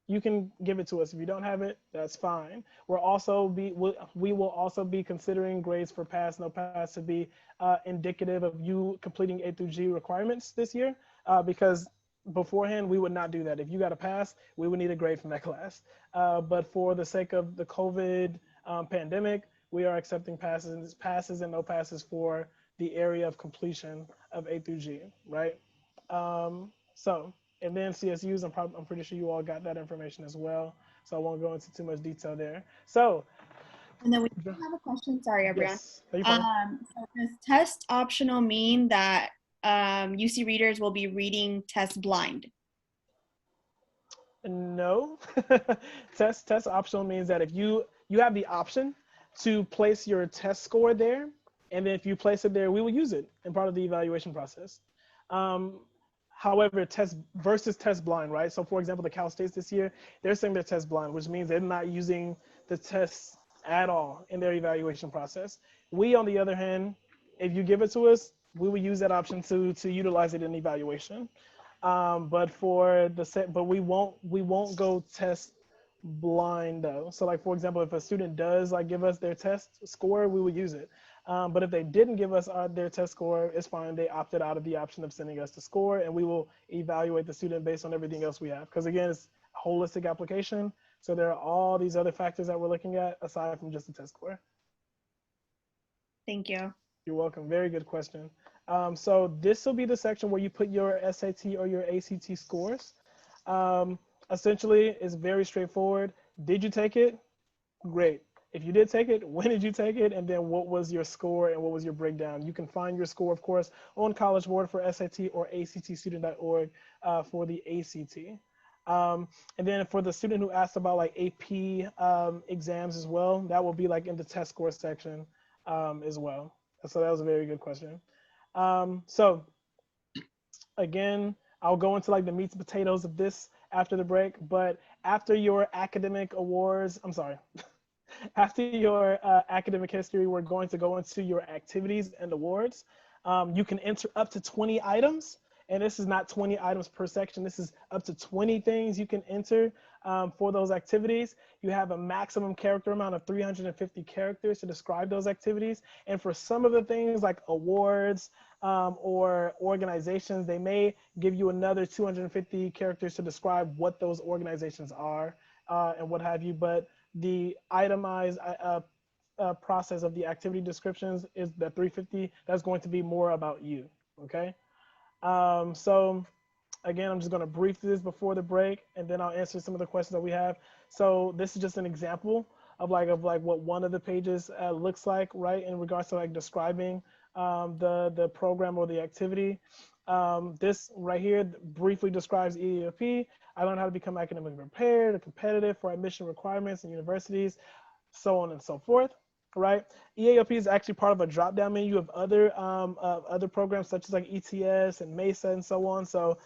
you can give it to us. If you don't have it, that's fine. we will also be considering grades for pass, no pass to be indicative of you completing A through G requirements this year, because beforehand we would not do that. If you got a pass, we would need a grade from that class. But for the sake of the COVID pandemic, we are accepting passes and no passes for the area of completion of A through G, right? And then CSUs, I'm pretty sure you all got that information as well. So I won't go into too much detail there. So. And then we have a question. Sorry, everyone. Yes. So does test optional mean that UC readers will be reading test blind? No. Test optional means that if you have the option to place your test score there, and then if you place it there, we will use it in part of the evaluation process. However, test versus test blind, right? So for example, the Cal States this year, they're saying they're test blind, which means they're not using the tests at all in their evaluation process. We, on the other hand, if you give it to us, we will use that option to utilize it in evaluation. But we won't go test blind though. So like, for example, if a student does like give us their test score, we will use it. But if they didn't give us their test score, it's fine. They opted out of the option of sending us the score, and we will evaluate the student based on everything else we have. Because again, it's a holistic application. So there are all these other factors that we're looking at aside from just the test score. Thank you. You're welcome. Very good question. So this will be the section where you put your SAT or your ACT scores. Essentially, it's very straightforward. Did you take it? Great. If you did take it, when did you take it? And then what was your score and what was your breakdown? You can find your score, of course, on College Board for SAT or actstudent.org for the ACT. And then for the student who asked about like AP exams as well, that will be like in the test score section as well. So that was a very good question. So again, I'll go into like the meat and potatoes of this after the break, but after your academic awards, I'm sorry, after your academic history, we're going to go into your activities and awards. You can enter up to 20 items, and this is not 20 items per section. This is up to 20 things you can enter for those activities. You have a maximum character amount of 350 characters to describe those activities. And for some of the things like awards or organizations, they may give you another 250 characters to describe what those organizations are and what have you. But the itemized process of the activity descriptions is the 350. That's going to be more about you, okay? So again, I'm just going to brief this before the break, and then I'll answer some of the questions that we have. So this is just an example of like what one of the pages looks like, right, in regards to like describing the program or the activity. This right here briefly describes EAOP. I learned how to become academically prepared and competitive for admission requirements in universities, so on and so forth. Right, EAOP is actually part of a drop-down menu of other programs such as like ETS and MESA and so on. So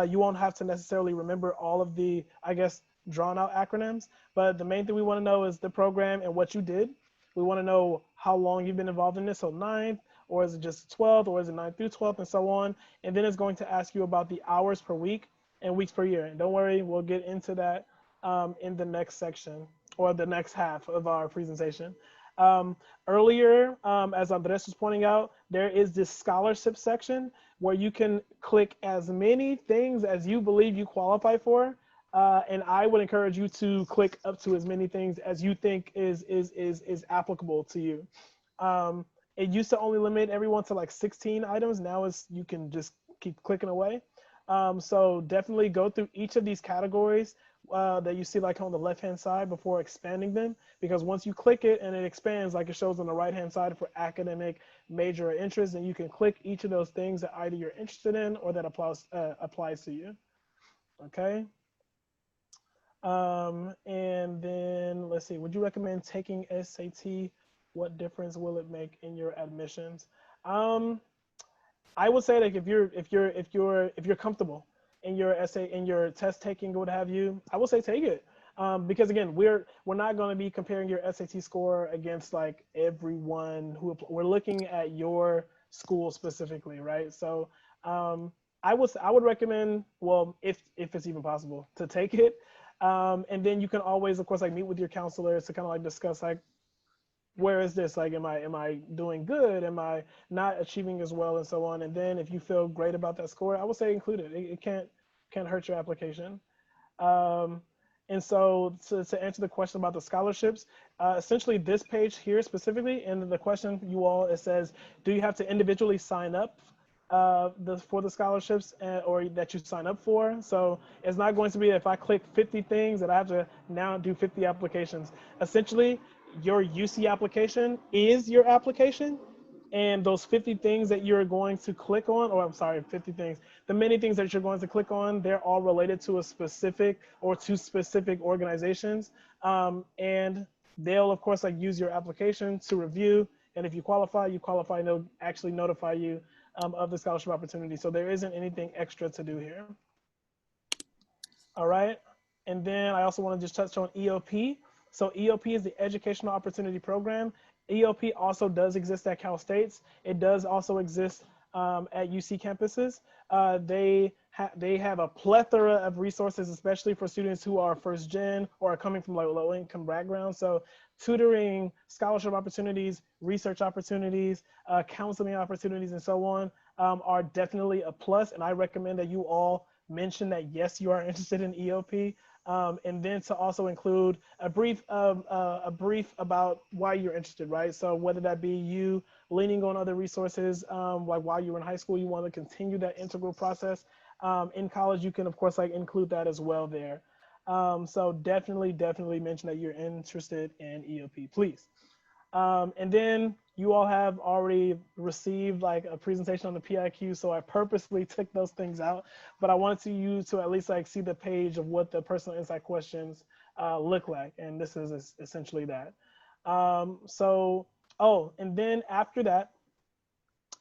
you won't have to necessarily remember all of the, I guess, drawn-out acronyms. But the main thing we want to know is the program and what you did. We want to know how long you've been involved in this, so 9th, or is it just 12th, or is it 9th through 12th, and so on. And then it's going to ask you about the hours per week and weeks per year. And don't worry, we'll get into that in the next section or the next half of our presentation. Earlier, as Andres was pointing out, there is this scholarship section where you can click as many things as you believe you qualify for. And I would encourage you to click up to as many things as you think is applicable to you. It used to only limit everyone to like 16 items. Now you can just keep clicking away. So definitely go through each of these categories that you see like on the left-hand side before expanding them, because once you click it and it expands, like it shows on the right-hand side for academic major or interest, and you can click each of those things that either you're interested in or that applies to you. Okay. And then let's see, would you recommend taking SAT? What difference will it make in your admissions? I would say like if you're comfortable in your essay, in your test taking, what have you, I would say take it. Because again, we're not going to be comparing your SAT score against like everyone we're looking at your school specifically, right? So I would recommend, well, if it's even possible, to take it. And then you can always, of course, like meet with your counselors to kind of like discuss like, where is this? Like, am I doing good? Am I not achieving as well, and so on? And then if you feel great about that score, I would say include it. It can't hurt your application. And so to answer the question about the scholarships, essentially this page here specifically, and the question you all, it says, do you have to individually sign up for the scholarships or that you sign up for? So it's not going to be if I click 50 things that I have to now do 50 applications. Essentially, your UC application is your application, and those 50 things that you're going to click on, or I'm sorry, 50 things, the many things that you're going to click on, they're all related to a specific or to specific organizations. And they'll, of course, like use your application to review. And if you qualify, and they'll actually notify you of the scholarship opportunity. So there isn't anything extra to do here. All right. And then I also want to just touch on EOP. So EOP is the Educational Opportunity Program. EOP also does exist at Cal States. It does also exist at UC campuses. They have a plethora of resources, especially for students who are first gen or are coming from like low income backgrounds. So tutoring, scholarship opportunities, research opportunities, counseling opportunities, and so on are definitely a plus. And I recommend that you all mention that yes, you are interested in EOP. And then to also include a brief about why you're interested, right? So whether that be you leaning on other resources, like while you were in high school, you want to continue that integral process. In college, you can of course like include that as well there. So definitely mention that you're interested in EOP, please. And then you all have already received like a presentation on the PIQ, so I purposely took those things out, but I wanted you to at least like see the page of what the personal insight questions look like, and this is essentially that. Oh, and then after that,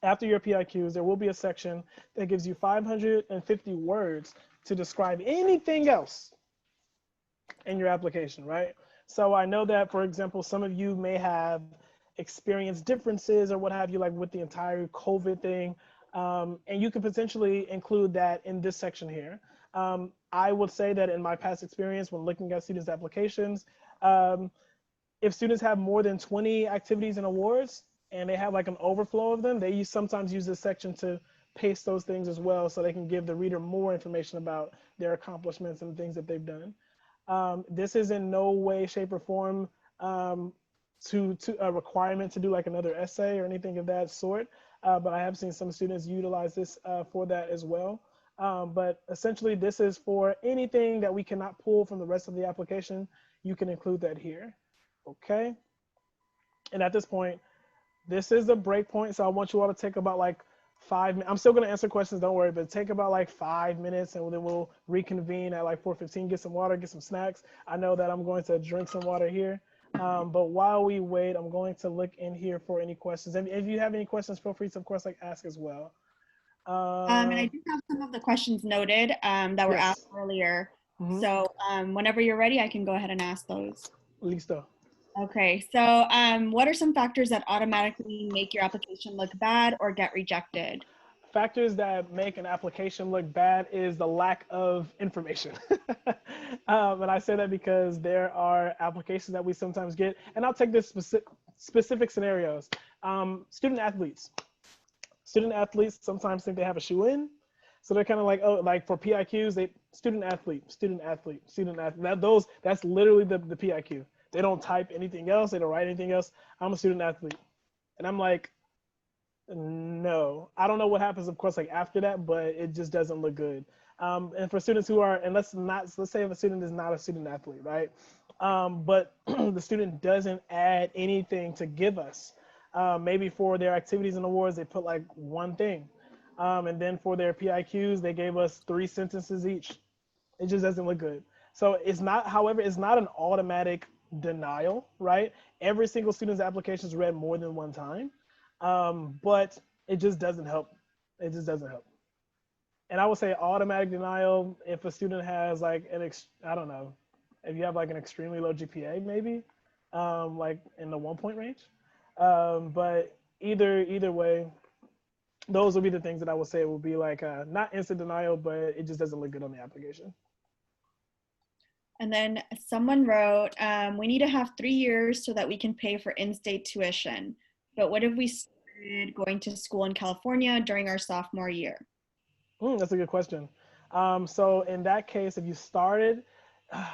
after your PIQs, there will be a section that gives you 550 words to describe anything else in your application, right? So I know that, for example, some of you may have experienced differences or what have you, like with the entire COVID thing. And you could potentially include that in this section here. I would say that in my past experience, when looking at students' applications, if students have more than 20 activities and awards and they have like an overflow of them, they sometimes use this section to paste those things as well, so they can give the reader more information about their accomplishments and things that they've done. This is in no way, shape, or form to a requirement to do like another essay or anything of that sort, but I have seen some students utilize this for that as well. But essentially, this is for anything that we cannot pull from the rest of the application. You can include that here, okay? And at this point, this is the break point, so I want you all to take about like 5 minutes. I'm still going to answer questions, don't worry, but take about like 5 minutes, and then we'll reconvene at like 4:15, get some water, get some snacks. I know that I'm going to drink some water here, but while we wait, I'm going to look in here for any questions. And if you have any questions, feel free to, of course, like ask as well. And I do have some of the questions noted that were asked earlier. Mm-hmm. So whenever you're ready, I can go ahead and ask those. Listo. Okay, so what are some factors that automatically make your application look bad or get rejected? Factors that make an application look bad is the lack of information. And I say that because there are applications that we sometimes get, and I'll take this specific scenarios. Student athletes sometimes think they have a shoe in. So they're kind of like, oh, like for PIQs, student athlete. That's literally the PIQ. They don't type anything else. They don't write anything else. I'm a student athlete. And I'm like, no. I don't know what happens, of course, like after that, but it just doesn't look good. And for students who are, and let's say if a student is not a student athlete, right? But the student doesn't add anything to give us. Maybe for their activities and awards, they put like one thing. And then for their PIQs, they gave us 3 sentences each. It just doesn't look good. So it's not, however, it's not an automatic denial, right? Every single student's application is read more than one time, but it just doesn't help. It just doesn't help. And I would say automatic denial if a student has like I don't know, if you have like an extremely low GPA, maybe, like in the 1-point range. But either way, those will be the things that I would say will be like not instant denial, but it just doesn't look good on the application. And then someone wrote, we need to have 3 years so that we can pay for in-state tuition. But what if we started going to school in California during our sophomore year? That's a good question. So in that case, if you started,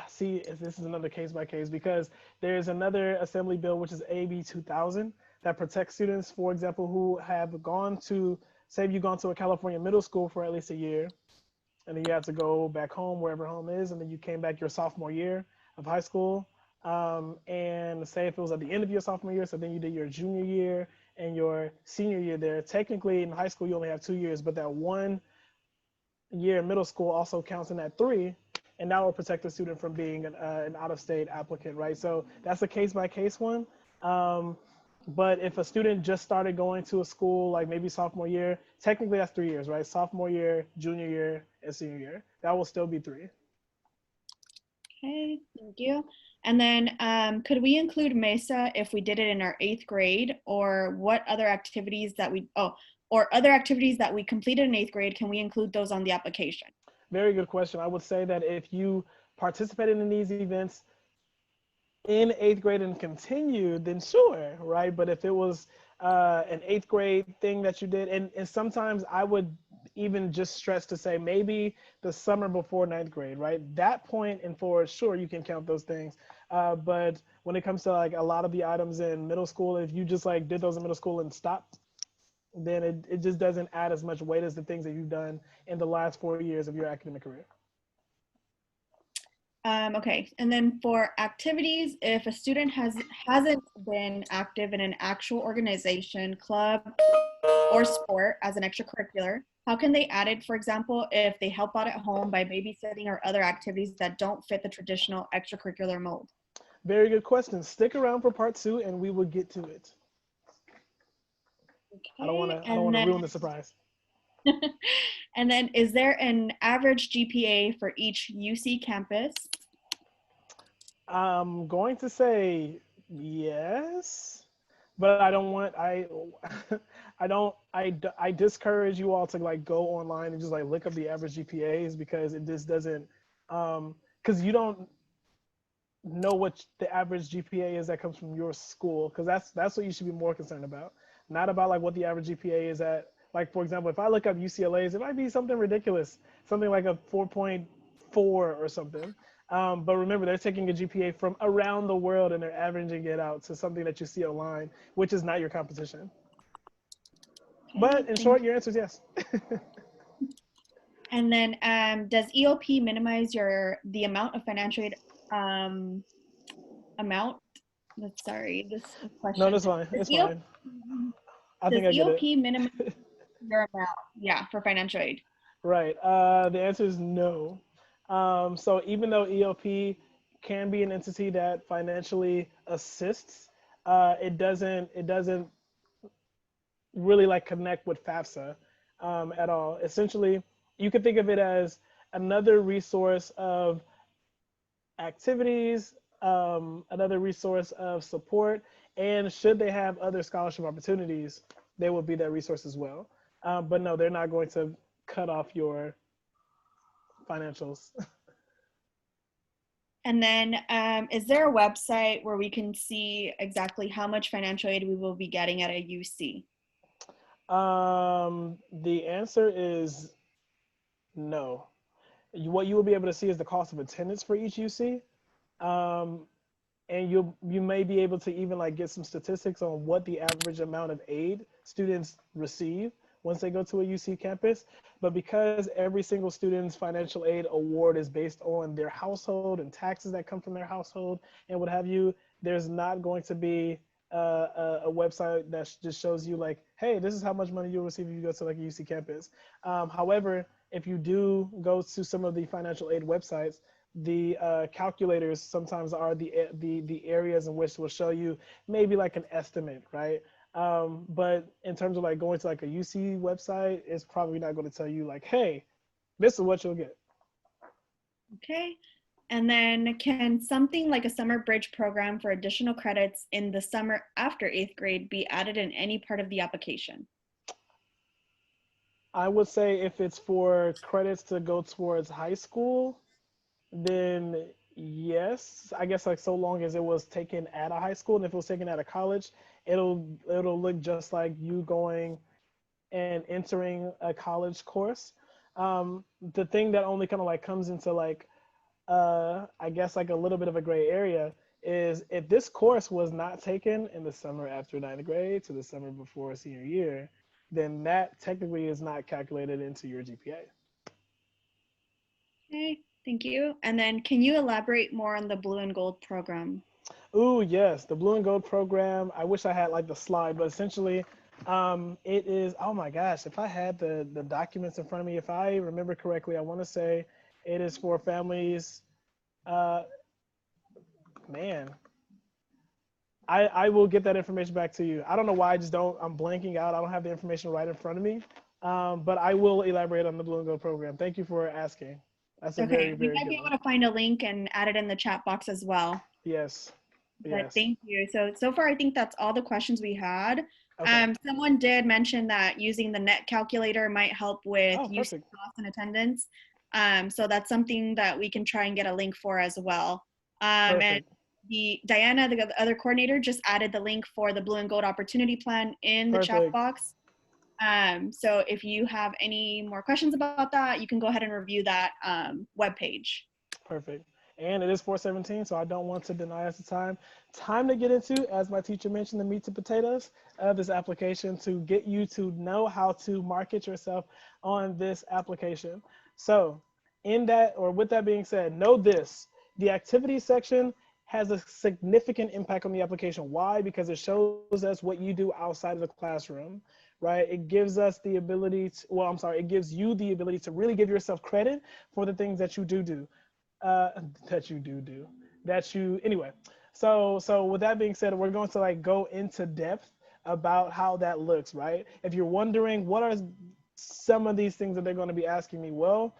see, this is another case by case, because there's another assembly bill, which is AB 2000, that protects students, for example, who have gone to, say you've gone to a California middle school for at least a year, and then you have to go back home, wherever home is, and then you came back your sophomore year of high school. And say if it was at the end of your sophomore year, so then you did your junior year and your senior year there. Technically in high school, you only have 2 years, but that 1 year in middle school also counts in that 3, and that will protect the student from being an out-of-state applicant, right? So that's a case-by-case one. But if a student just started going to a school, like maybe sophomore year, technically that's 3 years, right? Sophomore year, junior year, and senior year. That will still be 3. Okay, thank you. And then could we include MESA if we did it in our 8th grade, or what other activities that or other activities that we completed in 8th grade, can we include those on the application? Very good question. I would say that if you participated in these events in 8th grade and continued, then sure, right? But if it was an 8th grade thing that you did, and sometimes I would even just stress to say maybe the summer before 9th grade, right? That point and forward, sure, you can count those things. But when it comes to like a lot of the items in middle school, if you just like did those in middle school and stopped, then it just doesn't add as much weight as the things that you've done in the last 4 years of your academic career. Okay, and then for activities, if a student hasn't been active in an actual organization, club, or sport as an extracurricular, how can they add it, for example, if they help out at home by babysitting or other activities that don't fit the traditional extracurricular mold? Very good question. Stick around for part 2 and we will get to it. Okay, I don't want to ruin the surprise. And then, is there an average GPA for each UC campus? I'm going to say yes, but I discourage you all to like go online and just like look up the average GPAs, because it just doesn't, because you don't know what the average GPA is that comes from your school, because that's what you should be more concerned about, not about like what the average GPA is at. Like, for example, if I look up UCLA's, it might be something ridiculous, something like a 4.4 or something. But remember, they're taking a GPA from around the world and they're averaging it out to something that you see online, which is not your competition. Okay, but in short, your answer is yes. And then, does EOP minimize the amount of financial aid amount? Sorry, this question. No, that's fine. It's fine. I think I get it. Does EOP minimize your amount? Yeah, for financial aid. Right. The answer is no. So even though EOP can be an entity that financially assists, it doesn't really like connect with FAFSA at all. Essentially, you could think of it as another resource of activities, another resource of support, and should they have other scholarship opportunities, they will be that resource as well. But no, they're not going to cut off your financials. And then, is there a website where we can see exactly how much financial aid we will be getting at a UC? The answer is no. What you will be able to see is the cost of attendance for each UC. And you may be able to even like get some statistics on what the average amount of aid students receive once they go to a UC campus. But because every single student's financial aid award is based on their household and taxes that come from their household and what have you, there's not going to be a website that just shows you like, hey, this is how much money you'll receive if you go to like a UC campus. However, if you do go to some of the financial aid websites, the calculators sometimes are the areas in which will show you maybe like an estimate, right? But in terms of like going to like a UC website, it's probably not going to tell you like, hey, this is what you'll get. Okay. And then can something like a summer bridge program for additional credits in the summer after 8th grade be added in any part of the application? I would say if it's for credits to go towards high school, then yes, I guess like so long as it was taken at a high school, and if it was taken at a college, it'll look just like you going and entering a college course. The thing that only kind of like comes into like I guess like a little bit of a gray area is if this course was not taken in the summer after 9th grade to the summer before senior year, then that technically is not calculated into your GPA. Okay, thank you. And then can you elaborate more on the Blue and Gold program? Oh, yes, the Blue and Gold program. I wish I had like the slide, but essentially it is, oh my gosh, if I had the documents in front of me, if I remember correctly, I want to say it is for families, man, I will get that information back to you. I don't know why I'm blanking out. I don't have the information right in front of me, but I will elaborate on the Blue and Gold program. Thank you for asking. That's a very, very good one. We might be able to find a link and add it in the chat box as well. Yes. But thank you. So far, I think that's all the questions we had. Okay. Someone did mention that using the net calculator might help with Oh, use of perfect. cost and attendance. So that's something that we can try and get a link for as well. And Perfect. Diana, the other coordinator, just added the link for the Blue and Gold Opportunity Plan in the chat Perfect. box. So if you have any more questions about that, you can go ahead and review that webpage. Perfect. And it is 4:17, so I don't want to deny us the time. Time to get into, as my teacher mentioned, the meat and potatoes of this application to get you to know how to market yourself on this application. So in that, or with that being said, know this, the activities section has a significant impact on the application. Why? Because it shows us what you do outside of the classroom, right? It gives us the ability to, well, I'm sorry, it gives you the ability to really give yourself credit for the things that you do. That you do that you anyway. So with that being said, we're going to like go into depth about how that looks, right? If you're wondering what are some of these things that they're going to be asking me, well,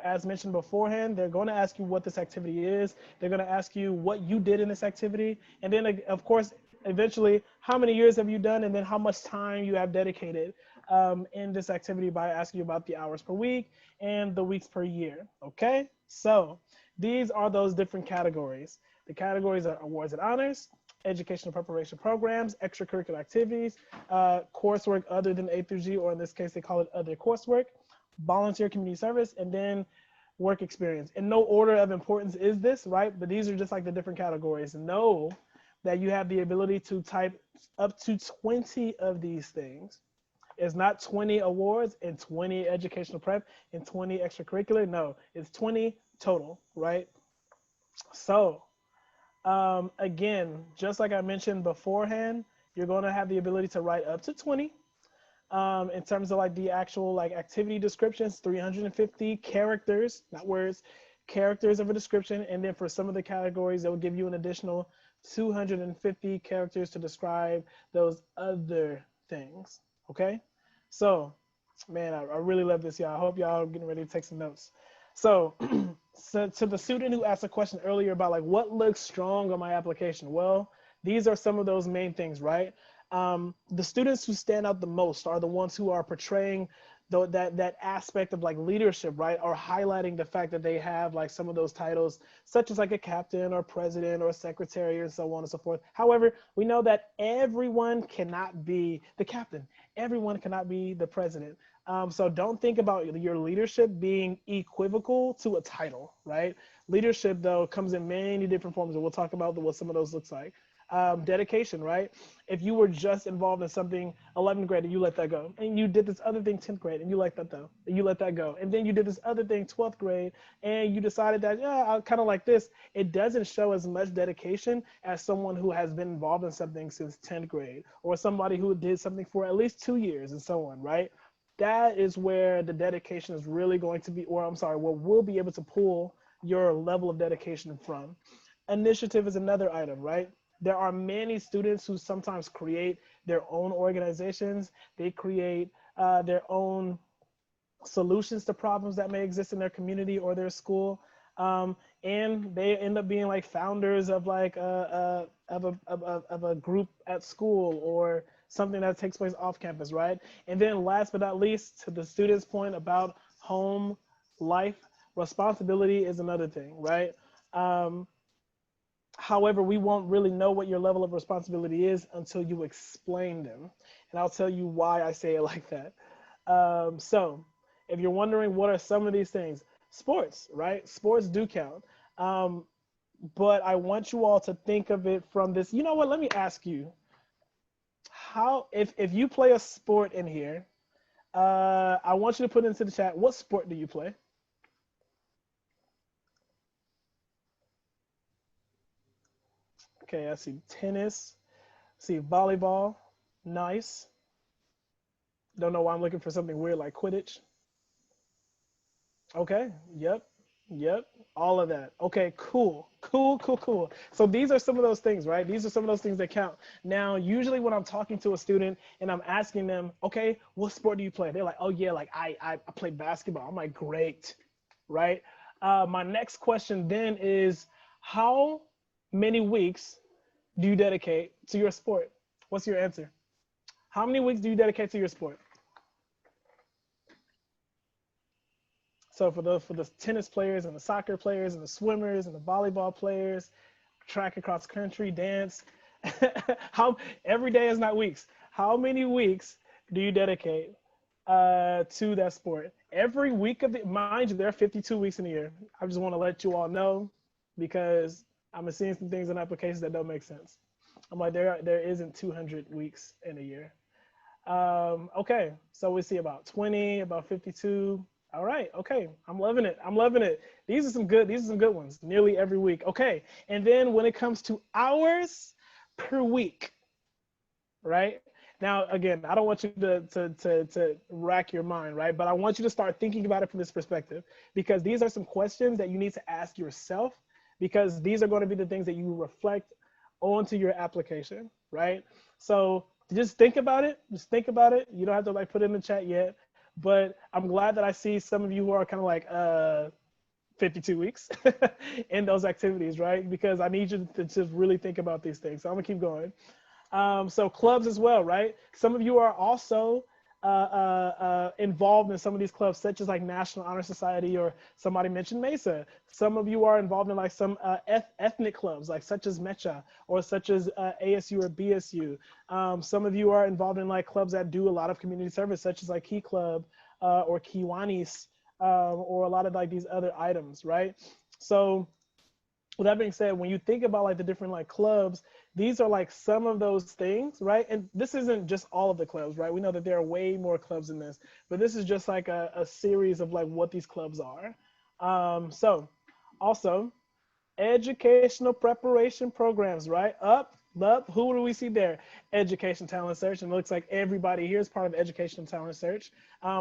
as mentioned beforehand, they're going to ask you what this activity is. They're going to ask you what you did in this activity, and then of course eventually how many years have you done, and then how much time you have dedicated in this activity by asking you about the hours per week and the weeks per year. Okay, so these are those different categories. The categories are awards and honors, educational preparation programs, extracurricular activities, coursework other than A through G, or in this case, they call it other coursework, volunteer community service, and then work experience. In no order of importance is this, right? But these are just like the different categories. Know that you have the ability to type up to 20 of these things. It's not 20 awards and 20 educational prep and 20 extracurricular. No, it's 20 total, right? So again, just like I mentioned beforehand, you're going to have the ability to write up to 20. In terms of like the actual like activity descriptions, 350 characters, not words, characters of a description. And then for some of the categories, it will give you an additional 250 characters to describe those other things. Okay. So, man, I really love this, y'all. I hope y'all are getting ready to take some notes. So, so to the student who asked a question earlier about like what looks strong on my application, well, these are some of those main things, right? The students who stand out the most are the ones who are portraying that aspect of like leadership, right? Or highlighting the fact that they have like some of those titles, such as like a captain or president or secretary and so on and so forth. However, we know that everyone cannot be the captain. Everyone cannot be the president. So don't think about your leadership being equivocal to a title, right? Leadership, though, comes in many different forms, and we'll talk about what some of those looks like. Dedication, right? If you were just involved in something 11th grade and you let that go, and you did this other thing 10th grade and you let that go, and you let that go, and then you did this other thing 12th grade and you decided that, yeah, I kind of like this, it doesn't show as much dedication as someone who has been involved in something since 10th grade, or somebody who did something for at least 2 years and so on, right? That is where the dedication is really going to be, or I'm sorry, what we'll be able to pull your level of dedication from. Initiative is another item, right? There are many students who sometimes create their own organizations. They create their own solutions to problems that may exist in their community or their school. And they end up being like founders of like of a group at school or something that takes place off campus, right? And then last but not least, to the students' point about home life, responsibility is another thing, right? However, we won't really know what your level of responsibility is until you explain them. And I'll tell you why I say it like that. So if you're wondering what are some of these things, sports, right? Sports do count. But I want you all to think of it from this. You know what? Let me ask you, how, if you play a sport in here, I want you to put into the chat, what sport do you play? Okay, I see tennis, see volleyball, nice. Don't know why I'm looking for something weird like Quidditch. Okay, yep, all of that. Okay, cool. So these are some of those things, right? These are some of those things that count. Now, usually when I'm talking to a student and I'm asking them, okay, what sport do you play? They're like, oh yeah, like I play basketball. I'm like, great, right? My next question then is, how many weeks do you dedicate to your sport? What's your answer? How many weeks do you dedicate to your sport? So for the tennis players and the soccer players and the swimmers and the volleyball players, track and cross country, dance, how every day is not weeks. How many weeks do you dedicate to that sport? Every week of it, mind you, there are 52 weeks in a year. I just want to let you all know because I'm seeing some things in applications that don't make sense. I'm like, there isn't 200 weeks in a year. Okay, so we see about 20, about 52. All right, okay, I'm loving it. I'm loving it. These are some good ones. Nearly every week. Okay, and then when it comes to hours per week, right? Now, again, I don't want you to rack your mind, right? But I want you to start thinking about it from this perspective because these are some questions that you need to ask yourself because these are going to be the things that you reflect onto your application, right? So just think about it. Just think about it. You don't have to like put it in the chat yet, but I'm glad that I see some of you who are kind of like 52 weeks in those activities, right? Because I need you to just really think about these things. So I'm gonna keep going. So clubs as well, right? Some of you are also involved in some of these clubs, such as like National Honor Society, or somebody mentioned Mesa. Some of you are involved in like some ethnic clubs, like such as Mecha or such as ASU or BSU. Some of you are involved in like clubs that do a lot of community service, such as like Key Club or Kiwanis, or a lot of like these other items, right? So with that being said, when you think about like the different like clubs, these are like some of those things, right? And this isn't just all of the clubs, right? We know that there are way more clubs in this, but this is just like a series of like what these clubs are. So also educational preparation programs, right? Up, who do we see there? Education Talent Search, and it looks like everybody here is part of Educational Talent Search.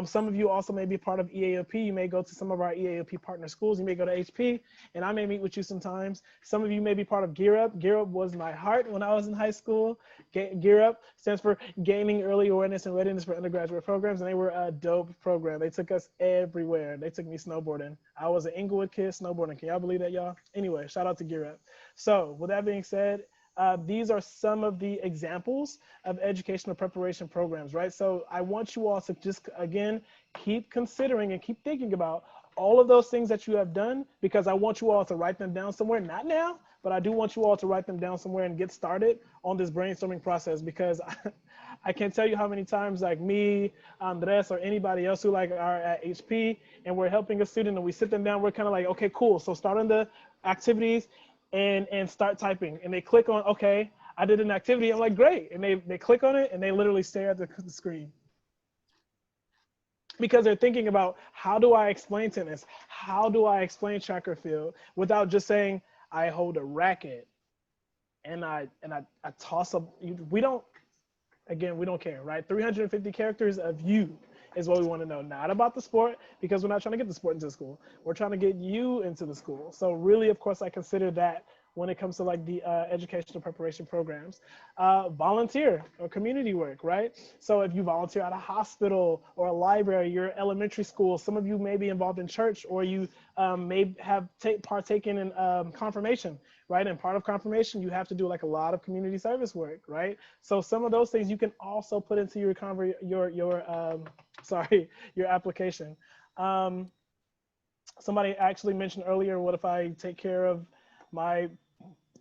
Some of you also may be part of EAOP. You may go to some of our EAOP partner schools. You may go to HP, and I may meet with you sometimes. Some of you may be part of Gear Up. Gear Up was my heart when I was in high school. Gear Up stands for Gaining Early Awareness and Readiness for Undergraduate Programs, and they were a dope program. They took us everywhere. They took me snowboarding. I was an Inglewood kid snowboarding. Can y'all believe that, y'all? Anyway, shout out to Gear Up. So with that being said, these are some of the examples of educational preparation programs, right? So I want you all to just, again, keep considering and keep thinking about all of those things that you have done, because I want you all to write them down somewhere, not now, but I do want you all to write them down somewhere and get started on this brainstorming process, because I can't tell you how many times like me, Andres, or anybody else who like are at HP and we're helping a student and we sit them down, we're kind of like, okay, cool. So start on the activities and start typing, and they click on, okay, I did an activity. I'm like, great. And they click on it and they literally stare at the screen because they're thinking about, how do I explain tennis? How do I explain track or field without just saying, I hold a racket and I toss up. We don't care, right? 350 characters of you is what we want to know, not about the sport, because we're not trying to get the sport into the school. We're trying to get you into the school. So really, of course, I consider that when it comes to like the educational preparation programs. Volunteer or community work, right? So if you volunteer at a hospital or a library, your elementary school, some of you may be involved in church, or you may have partaken in confirmation, right? And part of confirmation, you have to do like a lot of community service work, right? So some of those things you can also put into your your application. Somebody actually mentioned earlier, what if I take care of my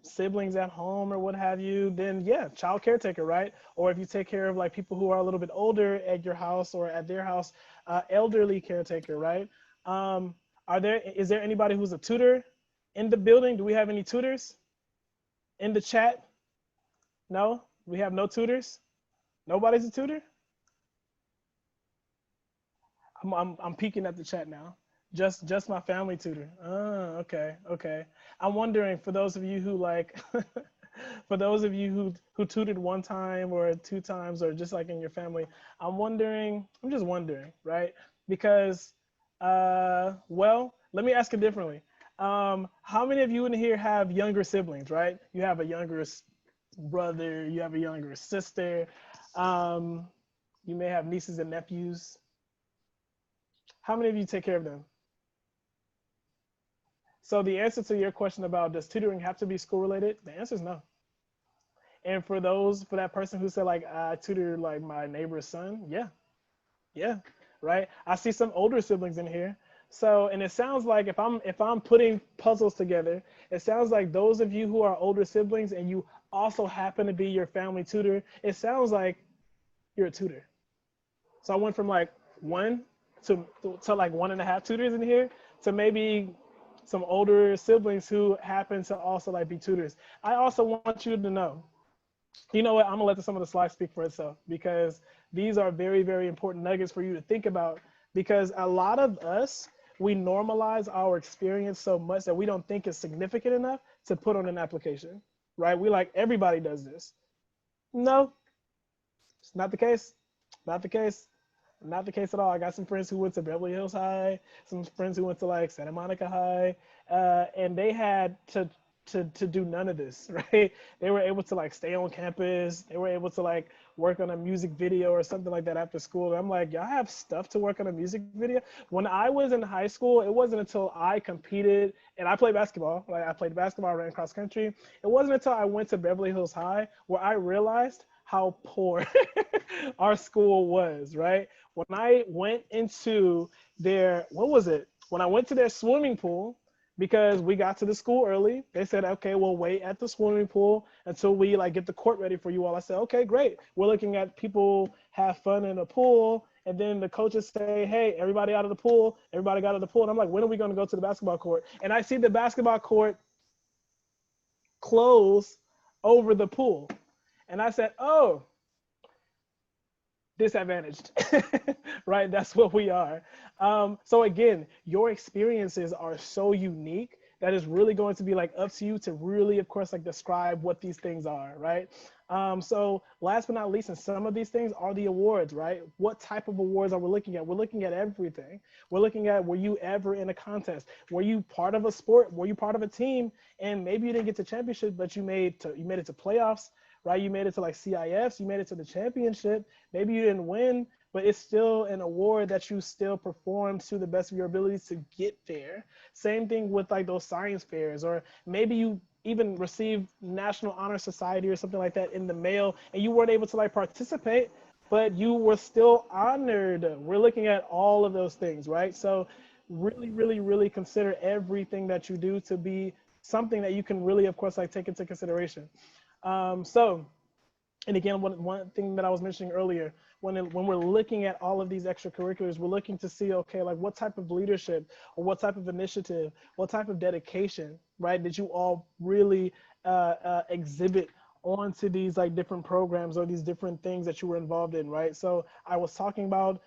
siblings at home or what have you? Then yeah, child caretaker, right? Or if you take care of like people who are a little bit older at your house or at their house, elderly caretaker, right? Is there anybody who's a tutor in the building? Do we have any tutors in the chat? No, we have no tutors. Nobody's a tutor. I'm peeking at the chat now. Just my family tutor. Oh, okay. I'm wondering, for those of you who like, for those of you who tutored one time or two times, or just like in your family, I'm just wondering, right? Because, well, let me ask it differently. How many of you in here have younger siblings, right? You have a younger brother, you have a younger sister, you may have nieces and nephews. How many of you take care of them? So the answer to your question about, does tutoring have to be school related? The answer is no. And for that person who said like, I tutor like my neighbor's son, yeah, right. I see some older siblings in here. So, and it sounds like if I'm putting puzzles together, it sounds like those of you who are older siblings and you also happen to be your family tutor, it sounds like you're a tutor. So I went from like one to like 1.5 tutors in here to maybe some older siblings who happen to also like be tutors. I also want you to know, you know what, I'm gonna let some of the slides speak for itself, because these are very, very important nuggets for you to think about, because a lot of us, we normalize our experience so much that we don't think it's significant enough to put on an application, right? We like, everybody does this. No, it's not the case. Not the case. Not the case at all. I got some friends who went to Beverly Hills High, some friends who went to like Santa Monica High, and they had to do none of this, right? They were able to like stay on campus. They were able to like work on a music video or something like that after school. And I'm like, y'all have stuff to work on a music video? When I was in high school, it wasn't until I competed, and I played basketball. Like I played basketball, I ran cross country. It wasn't until I went to Beverly Hills High where I realized how poor our school was, right? When I went into their, what was it? When I went to their swimming pool, because we got to the school early, they said, okay, we'll wait at the swimming pool until we like get the court ready for you all. I said, okay, great. We're looking at people have fun in the pool. And then the coaches say, hey, everybody out of the pool. Everybody got out of the pool. And I'm like, when are we going to go to the basketball court? And I see the basketball court close over the pool. And I said, oh, disadvantaged, right? That's what we are. So again, your experiences are so unique that it's really going to be like up to you to really, of course, like describe what these things are, right? So last but not least, and some of these things are the awards, right? What type of awards are we looking at? We're looking at everything. We're looking at, were you ever in a contest? Were you part of a sport? Were you part of a team? And maybe you didn't get to championship, but you made it to playoffs, right? You made it to like CIFs, you made it to the championship. Maybe you didn't win, but it's still an award that you still performed to the best of your abilities to get there. Same thing with like those science fairs, or maybe you even received National Honor Society or something like that in the mail and you weren't able to like participate, but you were still honored. We're looking at all of those things, right? So really, really, really consider everything that you do to be something that you can really, of course, like take into consideration. And again, one thing that I was mentioning earlier, when we're looking at all of these extracurriculars, we're looking to see, okay, like what type of leadership or what type of initiative, what type of dedication, right, did you all really exhibit onto these like different programs or these different things that you were involved in, right? So I was talking about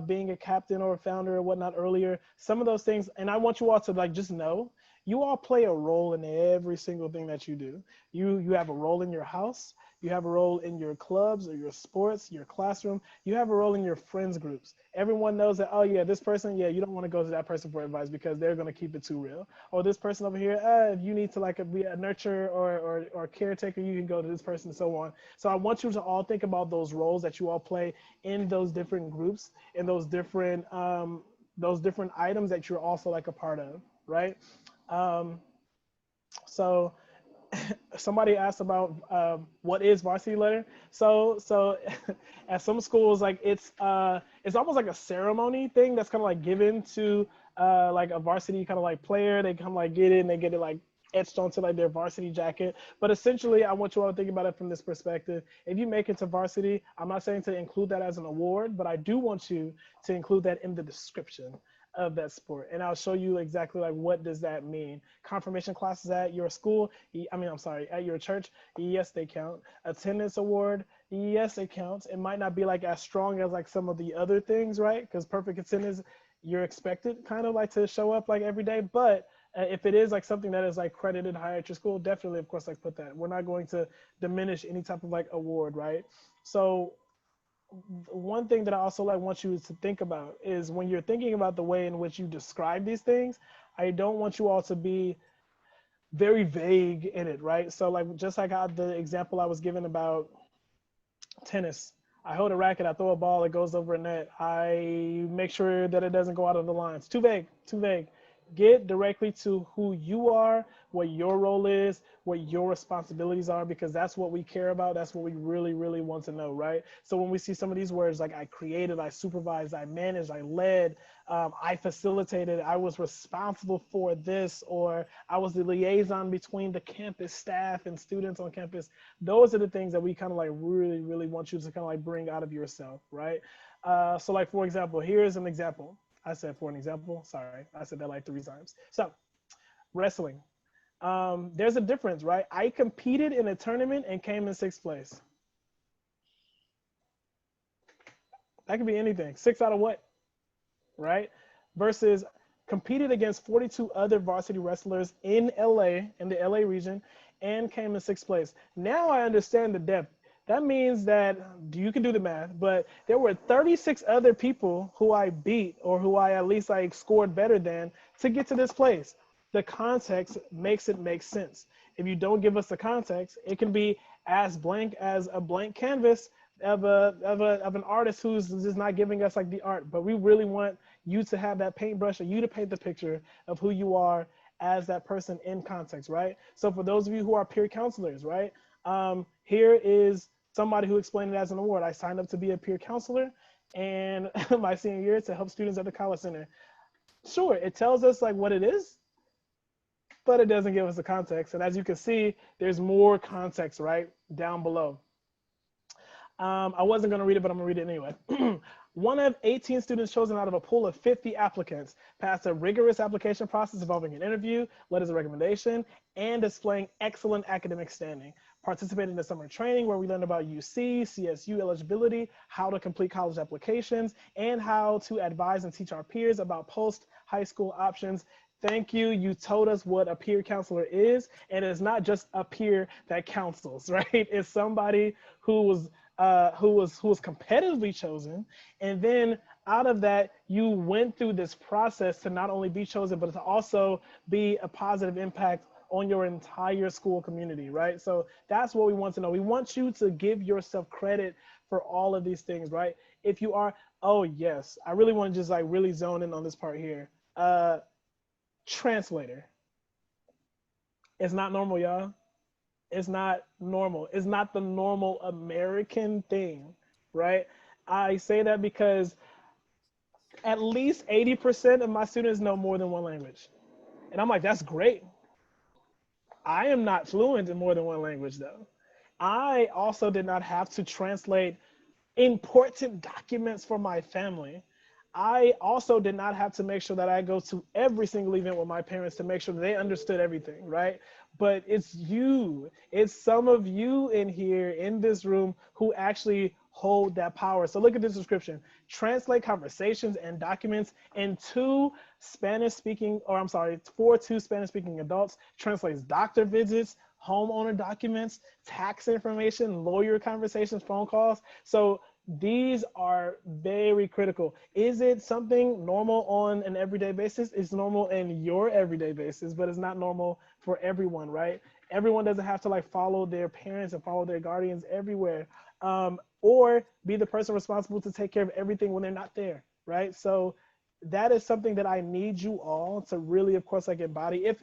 being a captain or a founder or whatnot earlier, some of those things, and I want you all to like just know, you all play a role in every single thing that you do. You have a role in your house. You have a role in your clubs or your sports, your classroom. You have a role in your friends groups. Everyone knows that, oh yeah, this person, yeah, you don't want to go to that person for advice because they're going to keep it too real. Or this person over here, if you need to like be a nurturer or caretaker, you can go to this person and so on. So I want you to all think about those roles that you all play in those different groups and those different items that you're also like a part of, right? So somebody asked about what is varsity letter. So at some schools, like it's almost like a ceremony thing that's kind of like given to like a varsity kind of like player. They come like get it and they get it like etched onto like their varsity jacket. But essentially, I want you all to think about it from this perspective. If you make it to varsity, I'm not saying to include that as an award, but I do want you to include that in the description of that sport. And I'll show you exactly like what does that mean. Confirmation classes at your school, at your church, yes, they count. Attendance award, yes, it counts. It might not be like as strong as like some of the other things, right? Because perfect attendance, you're expected kind of like to show up like every day, but if it is like something that is like credited higher at your school, definitely, of course, like put that. We're not going to diminish any type of like award, right? So one thing that I also like want you to think about is when you're thinking about the way in which you describe these things, I don't want you all to be very vague in it, right? So like, just like the example I was given about tennis, I hold a racket, I throw a ball, it goes over a net. I make sure that it doesn't go out of the lines. Too vague, too vague. Get directly to who you are, what your role is, what your responsibilities are, because that's what we care about. That's what we really, really want to know, right? So when we see some of these words like I created, I supervised, I managed, I led, I facilitated, I was responsible for this, or I was the liaison between the campus staff and students on campus. Those are the things that we kind of like really, really want you to kind of like bring out of yourself, right? So like, for example, here's an example. I said for an example, sorry, I said that like 3 times. So wrestling, there's a difference, right? I competed in a tournament and came in 6th place. That could be anything. 6 out of what, right? Versus competed against 42 other varsity wrestlers in LA, in the LA region, and came in 6th place. Now I understand the depth. That means that you can do the math, but there were 36 other people who I beat, or who I at least like scored better than, to get to this place. The context makes it make sense. If you don't give us the context, it can be as blank as a blank canvas of an artist who's just not giving us like the art. But we really want you to have that paintbrush, or you to paint the picture of who you are as that person in context, right? So for those of you who are peer counselors, right? Here is somebody who explained it as an award. I signed up to be a peer counselor and my senior year to help students at the College Center. Sure, it tells us like what it is, but it doesn't give us the context. And as you can see, there's more context right down below. I wasn't going to read it, but I'm going to read it anyway. One of 18 students chosen out of a pool of 50 applicants passed a rigorous application process involving an interview, letters of recommendation, and displaying excellent academic standing. Participated in the summer training where we learned about UC, CSU eligibility, how to complete college applications, and how to advise and teach our peers about post-high school options. Thank you. You told us what a peer counselor is, and it's not just a peer that counsels, right? It's somebody who was competitively chosen, and then out of that, you went through this process to not only be chosen, but to also be a positive impact on your entire school community, right? So that's what we want to know. We want you to give yourself credit for all of these things, right? If you are, oh yes, I really want to just like really zone in on this part here. Translator. It's not normal, y'all. It's not normal. It's not the normal American thing, right? I say that because at least 80% of my students know more than one language. And I'm like, that's great. I am not fluent in more than one language though. I also did not have to translate important documents for my family. I also did not have to make sure that I go to every single event with my parents to make sure that they understood everything, right? But it's you, it's some of you in here in this room who actually hold that power. So look at this description: translate conversations and documents in for 2 Spanish-speaking adults, translates doctor visits, homeowner documents, tax information, lawyer conversations, phone calls. So these are very critical. Is it something normal on an everyday basis? It's normal in your everyday basis, but it's not normal for everyone, right? Everyone doesn't have to like follow their parents and follow their guardians everywhere, or be the person responsible to take care of everything when they're not there, right? So that is something that I need you all to really, of course, like embody, if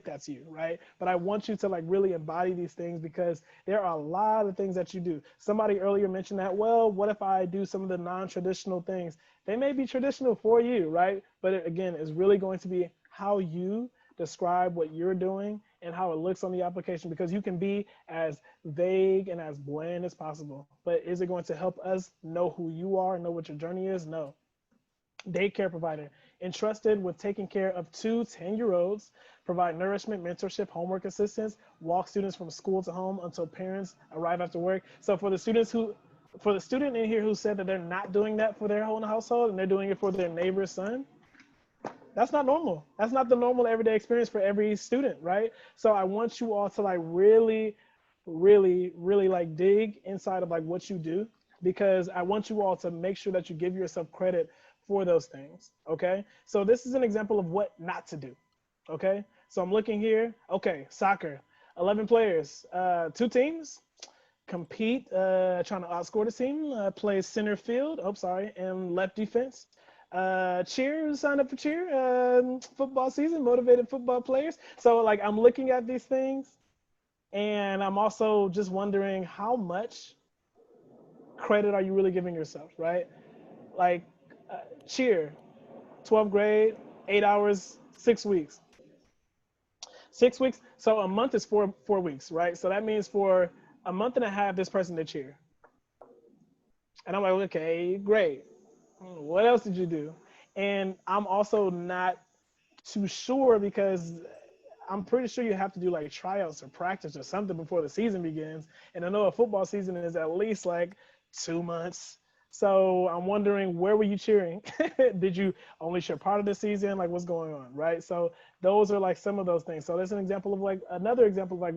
that's you, right? But I want you to like really embody these things, because there are a lot of things that you do. Somebody earlier mentioned that, well, what if I do some of the non-traditional things? They may be traditional for you, right? But it, again, is really going to be how you describe what you're doing and how it looks on the application, because you can be as vague and as bland as possible. But is it going to help us know who you are and know what your journey is? No. Daycare provider, entrusted with taking care of 2 10-year-olds, provide nourishment, mentorship, homework assistance, walk students from school to home until parents arrive after work. So for the student in here who said that they're not doing that for their own household and they're doing it for their neighbor's son, that's not normal. That's not the normal everyday experience for every student, right? So I want you all to like really, really, really like dig inside of like what you do, because I want you all to make sure that you give yourself credit for those things, okay? So this is an example of what not to do, okay? So I'm looking here, okay, soccer, 11 players, 2 teams, compete, trying to outscore the team, plays center field, and left defense. cheer, sign up for cheer, football season, motivated football players. So like I'm looking at these things and I'm also just wondering how much credit are you really giving yourself, right? Like cheer, 12th grade, 8 hours, 6 weeks. 6 weeks. So a month is four weeks, right? So that means for a month and a half, this person did cheer. And I'm like, okay, great. What else did you do? And I'm also not too sure because I'm pretty sure you have to do like tryouts or practice or something before the season begins. And I know a football season is at least like 2 months. So I'm wondering, where were you cheering? Did you only share part of the season? Like, what's going on, right? So those are like some of those things. So there's an example of like another example of like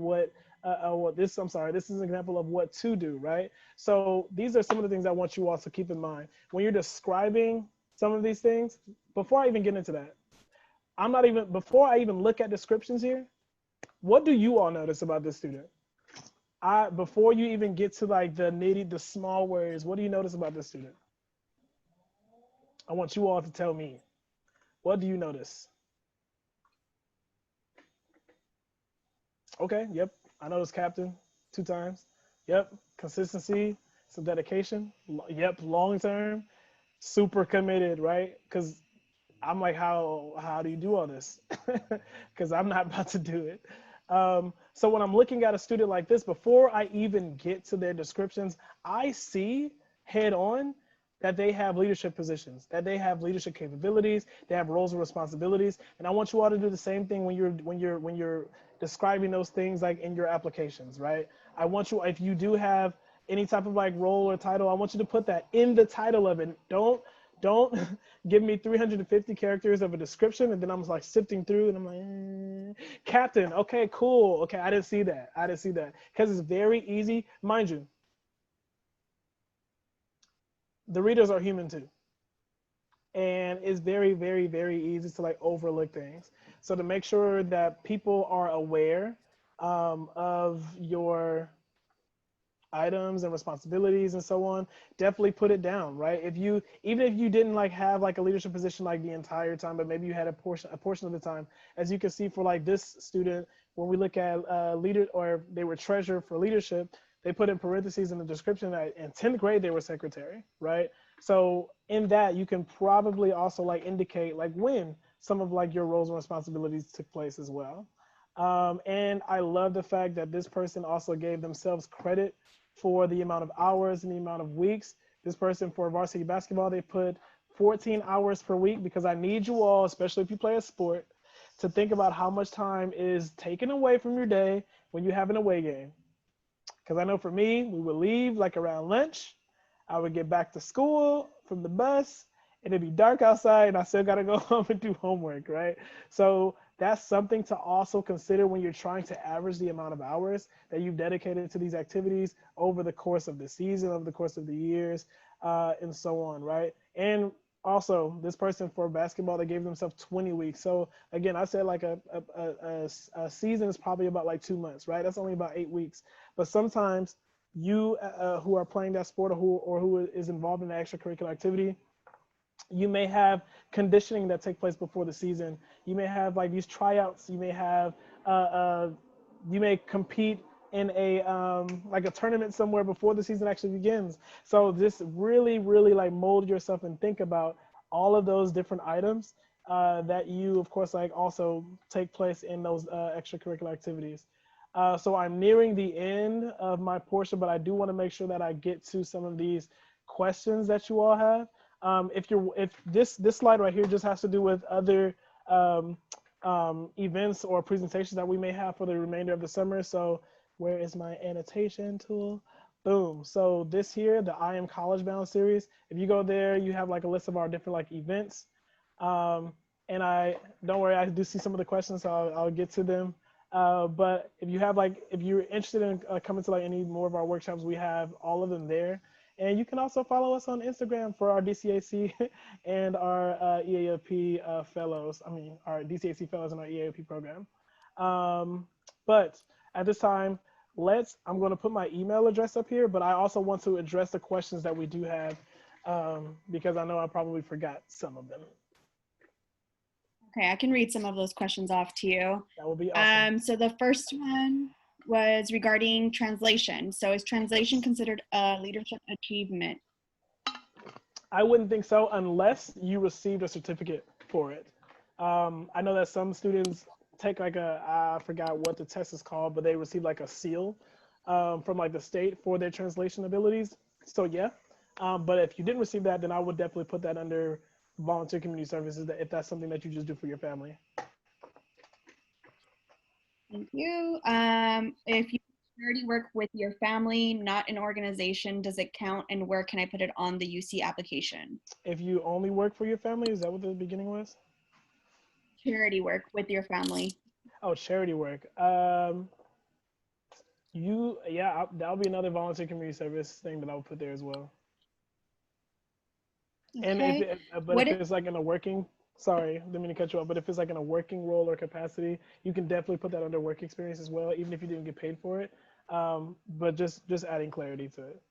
this is an example of what to do, right? So these are some of the things I want you all to keep in mind when you're describing some of these things. Before I even get into that, before I even look at descriptions here, what do you all notice about this student? Before you even get to like the small words, what do you notice about this student? I want you all to tell me. What do you notice? Okay, yep. I noticed captain 2 times. Yep, consistency, some dedication. Yep, long term, super committed, right? Because I'm like, how do you do all this? Because I'm not about to do it. So when I'm looking at a student like this, before I even get to their descriptions, I see head on that they have leadership positions, that they have leadership capabilities, they have roles and responsibilities. And I want you all to do the same thing when you're describing those things like in your applications, right? I want you, if you do have any type of like role or title, I want you to put that in the title of it. Don't give me 350 characters of a description and then I'm like sifting through and I'm like, captain, okay, cool. Okay, I didn't see that. Because it's very easy. Mind you, the readers are human too. And it's very, very, very easy to like overlook things. So to make sure that people are aware of your items and responsibilities and so on, definitely put it down, right? Even if you didn't like have like a leadership position like the entire time, but maybe you had a portion of the time, as you can see for like this student, when we look at leader, or they were treasurer for leadership, they put in parentheses in the description that in 10th grade they were secretary, right? So in that you can probably also like indicate like when some of like your roles and responsibilities took place as well. And I love the fact that this person also gave themselves credit for the amount of hours and the amount of weeks. This person for varsity basketball, they put 14 hours per week, because I need you all, especially if you play a sport, to think about how much time is taken away from your day when you have an away game. Because I know for me, we would leave like around lunch. I would get back to school from the bus, and it'd be dark outside, and I still got to go home and do homework, right? So that's something to also consider when you're trying to average the amount of hours that you've dedicated to these activities over the course of the season, over the course of the years, and so on, right? And also, this person for basketball, they gave themselves 20 weeks. So again, I said like a season is probably about like 2 months, right? That's only about 8 weeks. But sometimes you who are playing that sport, or who is involved in an extracurricular activity, you may have conditioning that take place before the season. You may have like these tryouts. You may have you may compete in a like a tournament somewhere before the season actually begins. So just really, really like mold yourself and think about all of those different items that you, of course, like also take place in those extracurricular activities. So I'm nearing the end of my portion, but I do want to make sure that I get to some of these questions that you all have. If this slide right here just has to do with other events or presentations that we may have for the remainder of the summer. So where is my annotation tool? Boom. So this here, the I Am College Bound series, if you go there, you have like a list of our different like events. And don't worry, I do see some of the questions, so I'll get to them. But if you're interested in coming to like any more of our workshops, we have all of them there. And you can also follow us on Instagram for our DCAC and our EAOP fellows. Our DCAC fellows and our EAOP program. But at this time, I'm going to put my email address up here, but I also want to address the questions that we do have because I know I probably forgot some of them. Okay, I can read some of those questions off to you. That would be awesome. So the first one was regarding translation. So is translation considered a leadership achievement? I wouldn't think so unless you received a certificate for it. I know that some students take like I forgot what the test is called, but they receive like a seal from like the state for their translation abilities. So yeah, but if you didn't receive that, then I would definitely put that under volunteer community services, that if that's something that you just do for your family. Thank you. If you already work with your family, not an organization, does it count, and where can I put it on the UC application? If you only work for your family, is that what the beginning was? Charity work with your family. Oh, charity work. That'll be another volunteer community service thing that I would put there as well. And Okay. if it's like in a working, sorry, didn't mean to cut you off, but if it's like in a working role or capacity, you can definitely put that under work experience as well, even if you didn't get paid for it. But just adding clarity to it.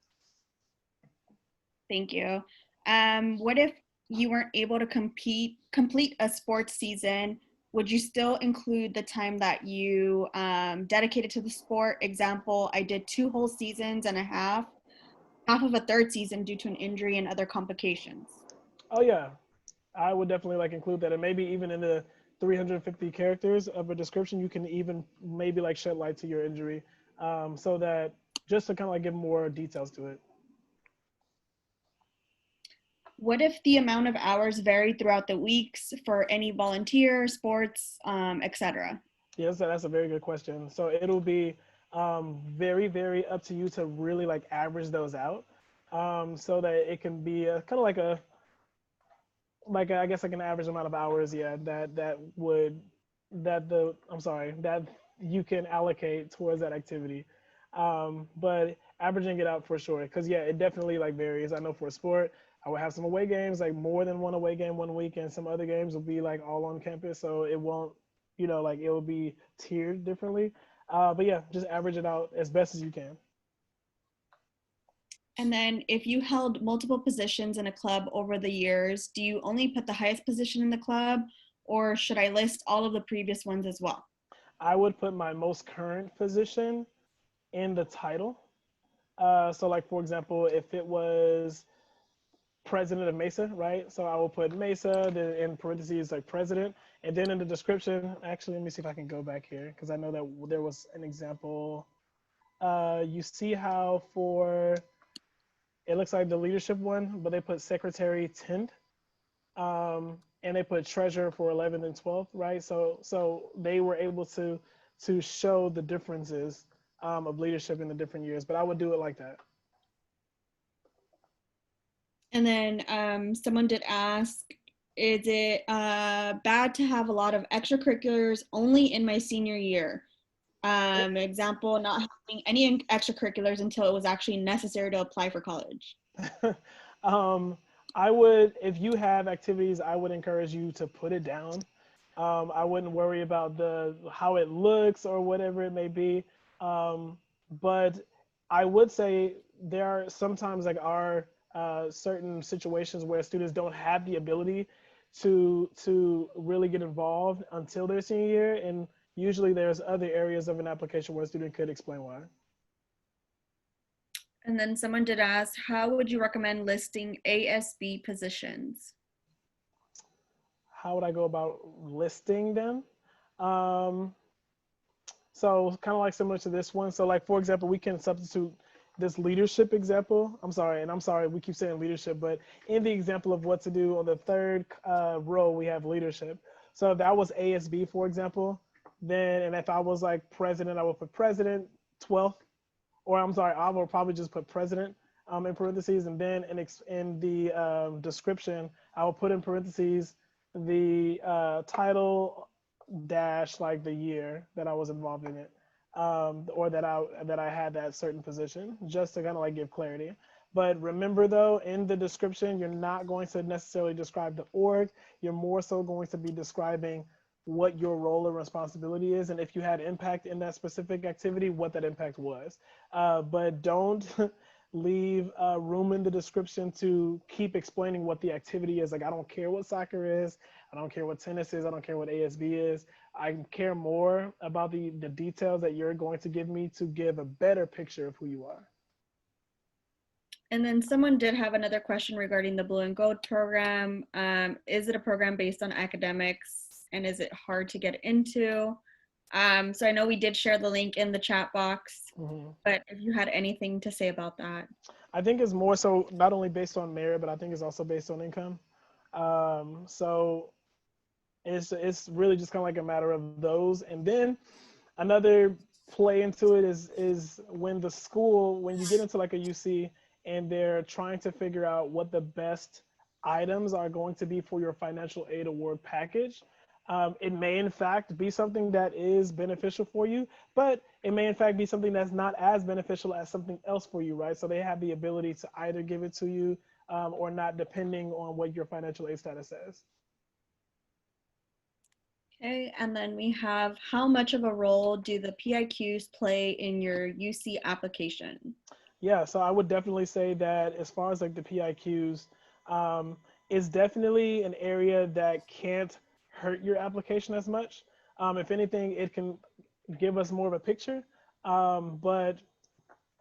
Thank you. What if you weren't able to complete a sports season? Would you still include the time that you dedicated to the sport? Example, I did 2 whole seasons and a half of a third season due to an injury and other complications. Oh yeah, I would definitely like include that, and maybe even in the 350 characters of a description, you can even maybe like shed light to your injury, so that just to kind of like give more details to it. What if the amount of hours vary throughout the weeks for any volunteer, sports, etc.? Yes, that's a very good question. So it'll be very, very up to you to really like average those out, so that it can be kind of like I guess like an average amount of hours. Yeah, that you can allocate towards that activity. But averaging it out for sure, because yeah, it definitely like varies. I know for sport, I will have some away games, like more than one away game one week, and some other games will be like all on campus, so it won't, like it will be tiered differently. But yeah, just average it out as best as you can. And then if you held multiple positions in a club over the years, do you only put the highest position in the club, or should I list all of the previous ones as well? I would put my most current position in the title. So like for example, if it was president of Mesa, right? So I will put Mesa, then in parentheses like president, and then in the description, actually, let me see if I can go back here, because I know that there was an example. You see how for, it looks like the leadership one, but they put secretary 10th, and they put treasurer for 11th and 12th, right? So they were able to show the differences of leadership in the different years, but I would do it like that. And then someone did ask, is it bad to have a lot of extracurriculars only in my senior year? Example, not having any extracurriculars until it was actually necessary to apply for college. I would, if you have activities, I would encourage you to put it down. I wouldn't worry about how it looks or whatever it may be. But I would say there are sometimes like certain situations where students don't have the ability to really get involved until their senior year, and usually there's other areas of an application where a student could explain why. And then someone did ask, how would you recommend listing ASB positions? How would I go about listing them? So kind of like similar to this one. So like, for example, we can substitute this leadership example. I'm sorry, we keep saying leadership, but in the example of what to do on the third row, we have leadership. So if that was ASB, for example, then, and if I was like president, I would put president 12th, or I'm sorry, I will probably just put president in parentheses, and then in the description, I will put in parentheses the title dash like the year that I was involved in it, or that I had that certain position, just to kind of like give clarity. But remember though, in the description, you're not going to necessarily describe the org. You're more so going to be describing what your role and responsibility is, and if you had impact in that specific activity, what that impact was. But don't leave room in the description to keep explaining what the activity is. Like, I don't care what soccer is, I don't care what tennis is, I don't care what ASB is. I care more about the details that you're going to give me to give a better picture of who you are. And then someone did have another question regarding the Blue and Gold program. Is it a program based on academics, and is it hard to get into? So I know we did share the link in the chat box, but if you had anything to say about that. I think it's more so not only based on merit, but I think it's also based on income. So it's really just kind of like a matter of those. And then another play into it is when the school, when you get into like a UC and they're trying to figure out what the best items are going to be for your financial aid award package. It may in fact be something that is beneficial for you, but it may in fact be something that's not as beneficial as something else for you, right? So they have the ability to either give it to you or not, depending on what your financial aid status says. Okay, and then we have, how much of a role do the PIQs play in your UC application? Yeah, so I would definitely say that as far as like the PIQs, it's definitely an area that can't hurt your application as much. If anything, it can give us more of a picture. But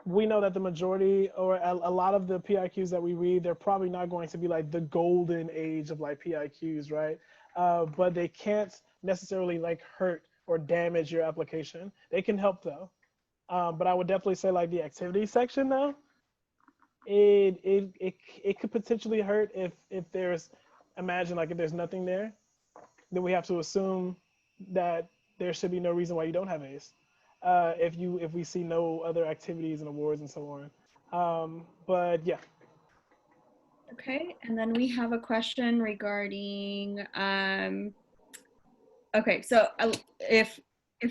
we know that the majority or a lot of the PIQs that we read, they're probably not going to be like the golden age of like PIQs, right? But they can't necessarily like hurt or damage your application. They can help though. But I would definitely say like the activity section though, it could potentially hurt if there's, imagine like if there's nothing there, then we have to assume that there should be no reason why you don't have A's. If we see no other activities and awards and so on. But yeah. Okay, and then we have a question regarding, okay, so if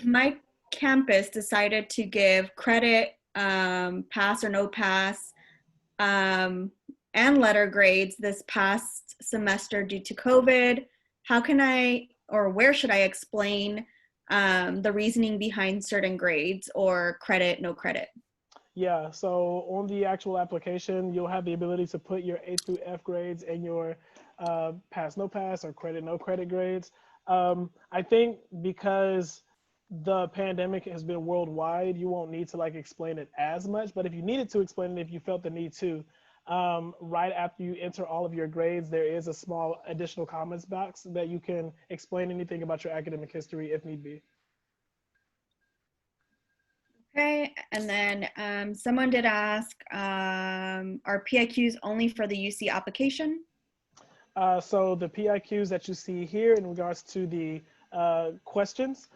my campus decided to give credit, pass or no pass, and letter grades this past semester due to COVID, how can I, or where should I explain the reasoning behind certain grades or credit, no credit? Yeah, so on the actual application, you'll have the ability to put your A through F grades and your pass, no pass, or credit, no credit grades. I think because the pandemic has been worldwide, you won't need to like explain it as much, but if you needed to explain it, if you felt the need to, right after you enter all of your grades, there is a small additional comments box that you can explain anything about your academic history if need be. Okay, and then someone did ask, are PIQs only for the UC application? So the PIQs that you see here in regards to the questions,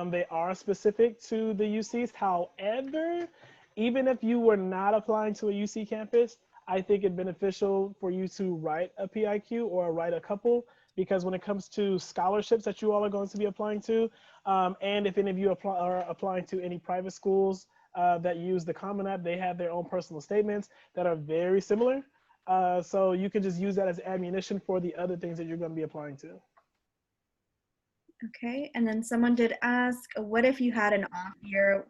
they are specific to the UCs. However, even if you were not applying to a UC campus, I think it's beneficial for you to write a PIQ or write a couple, because when it comes to scholarships that you all are going to be applying to, and if any of you are applying to any private schools that use the Common App, they have their own personal statements that are very similar. So you can just use that as ammunition for the other things that you're going to be applying to. Okay, and then someone did ask, what if you had an off year?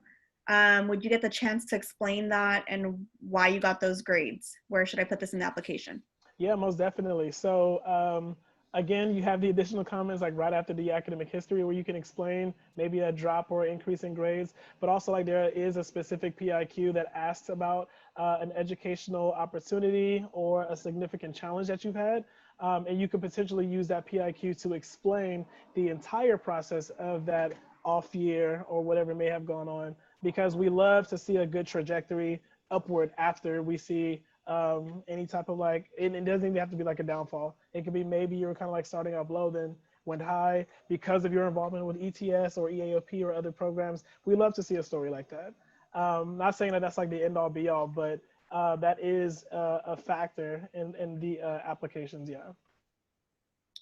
Would you get the chance to explain that and why you got those grades? Where should I put this in the application? Yeah, most definitely. So again, you have the additional comments like right after the academic history where you can explain maybe a drop or increase in grades, but also like there is a specific PIQ that asks about an educational opportunity or a significant challenge that you've had. And you could potentially use that PIQ to explain the entire process of that off year or whatever may have gone on, because we love to see a good trajectory upward after we see any type of like, it doesn't even have to be like a downfall. It could be maybe you're kind of like starting off low, then went high because of your involvement with ETS or EAOP or other programs. We love to see a story like that. Not saying that that's like the end all be all, but that is a factor in the applications, yeah.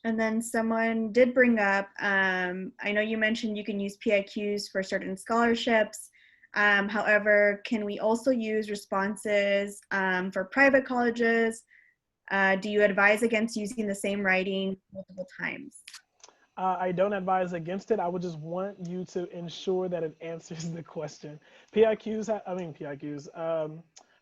And then someone did bring up, I know you mentioned you can use PIQs for certain scholarships. However, can we also use responses for private colleges? Do you advise against using the same writing multiple times? I don't advise against it. I would just want you to ensure that it answers the question. PIQs,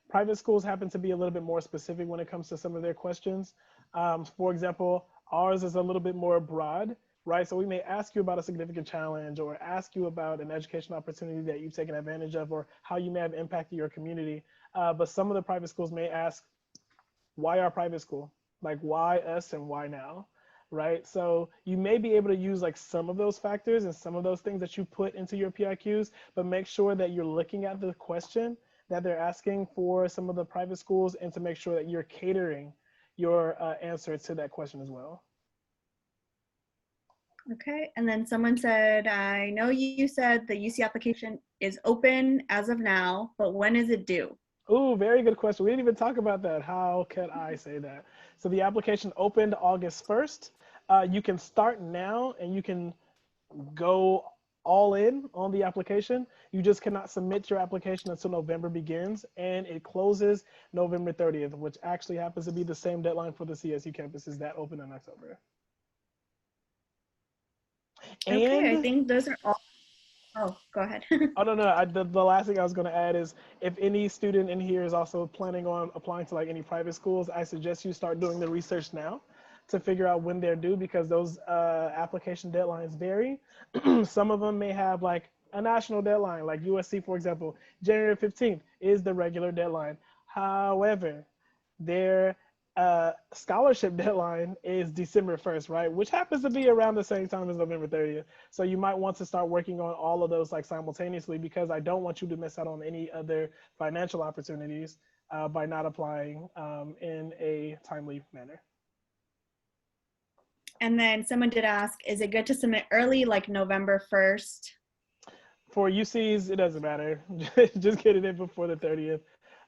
Private schools happen to be a little bit more specific when it comes to some of their questions. For example, ours is a little bit more broad, right? So we may ask you about a significant challenge or ask you about an education opportunity that you've taken advantage of or how you may have impacted your community. But some of the private schools may ask, why our private school? Like, why us and why now? Right? So you may be able to use like some of those factors and some of those things that you put into your PIQs, but make sure that you're looking at the question that they're asking for some of the private schools and to make sure that you're catering your answer to that question as well. Okay, and then someone said, I know you said the UC application is open as of now, but when is it due? Oh, very good question. We didn't even talk about that. How could I say that? So the application opened August 1st. You can start now and you can go all in on the application. You just cannot submit your application until November begins, and it closes November 30th, which actually happens to be the same deadline for the CSU campuses that open in October. Okay, And I think those are all. Oh, go ahead. oh no, the last thing I was going to add is if any student in here is also planning on applying to like any private schools, I suggest you start doing the research now to figure out when they're due, because those application deadlines vary. Some of them may have like a national deadline, like USC, for example, January 15th is the regular deadline. However, their scholarship deadline is December 1st, right? Which happens to be around the same time as November 30th. So you might want to start working on all of those like simultaneously, because I don't want you to miss out on any other financial opportunities by not applying in a timely manner. And then someone did ask, is it good to submit early, like November 1st? For UCs, it doesn't matter. Just get it in before the 30th.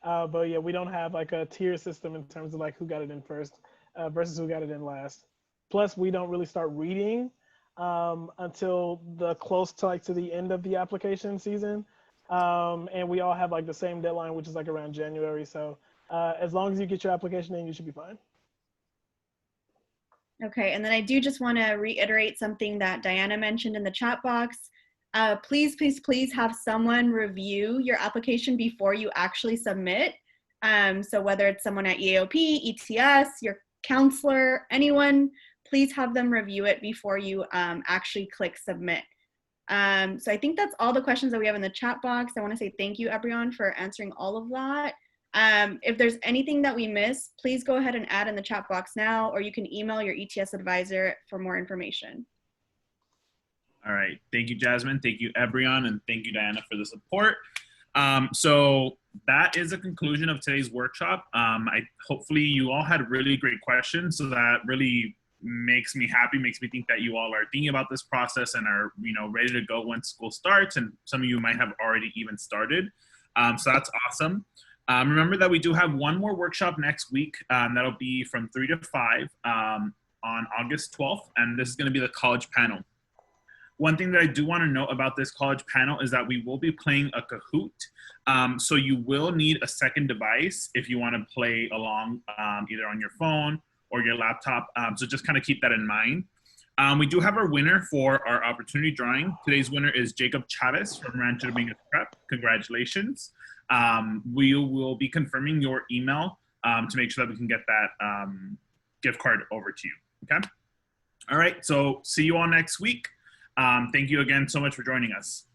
But yeah, we don't have like a tier system in terms of like who got it in first versus who got it in last. Plus, we don't really start reading until the close to like to the end of the application season. And we all have like the same deadline, which is like around January. So as long as you get your application in, you should be fine. Okay, and then I do just want to reiterate something that Diana mentioned in the chat box. Please, please, please have someone review your application before you actually submit. So whether it's someone at EAOP, ETS, your counselor, anyone, please have them review it before you actually click submit. So I think that's all the questions that we have in the chat box. I want to say thank you, Ebrion, for answering all of that. If there's anything that we missed, please go ahead and add in the chat box now, or you can email your ETS advisor for more information. All right. Thank you, Jasmine. Thank you, Ebrion, and thank you, Diana, for the support. So that is a conclusion of today's workshop. Hopefully you all had really great questions, so that really makes me happy, makes me think that you all are thinking about this process and are, ready to go when school starts, and some of you might have already even started. So that's awesome. Remember that we do have one more workshop next week. That'll be from 3 to 5 on August 12th, and this is going to be the college panel. One thing that I do want to note about this college panel is that we will be playing a Kahoot. So you will need a second device if you want to play along either on your phone or your laptop. So just kind of keep that in mind. We do have our winner for our opportunity drawing. Today's winner is Jacob Chavez from Rancho Dominguez Prep. Congratulations. We will be confirming your email to make sure that we can get that gift card over to you, okay? All right, so see you all next week. Thank you again so much for joining us.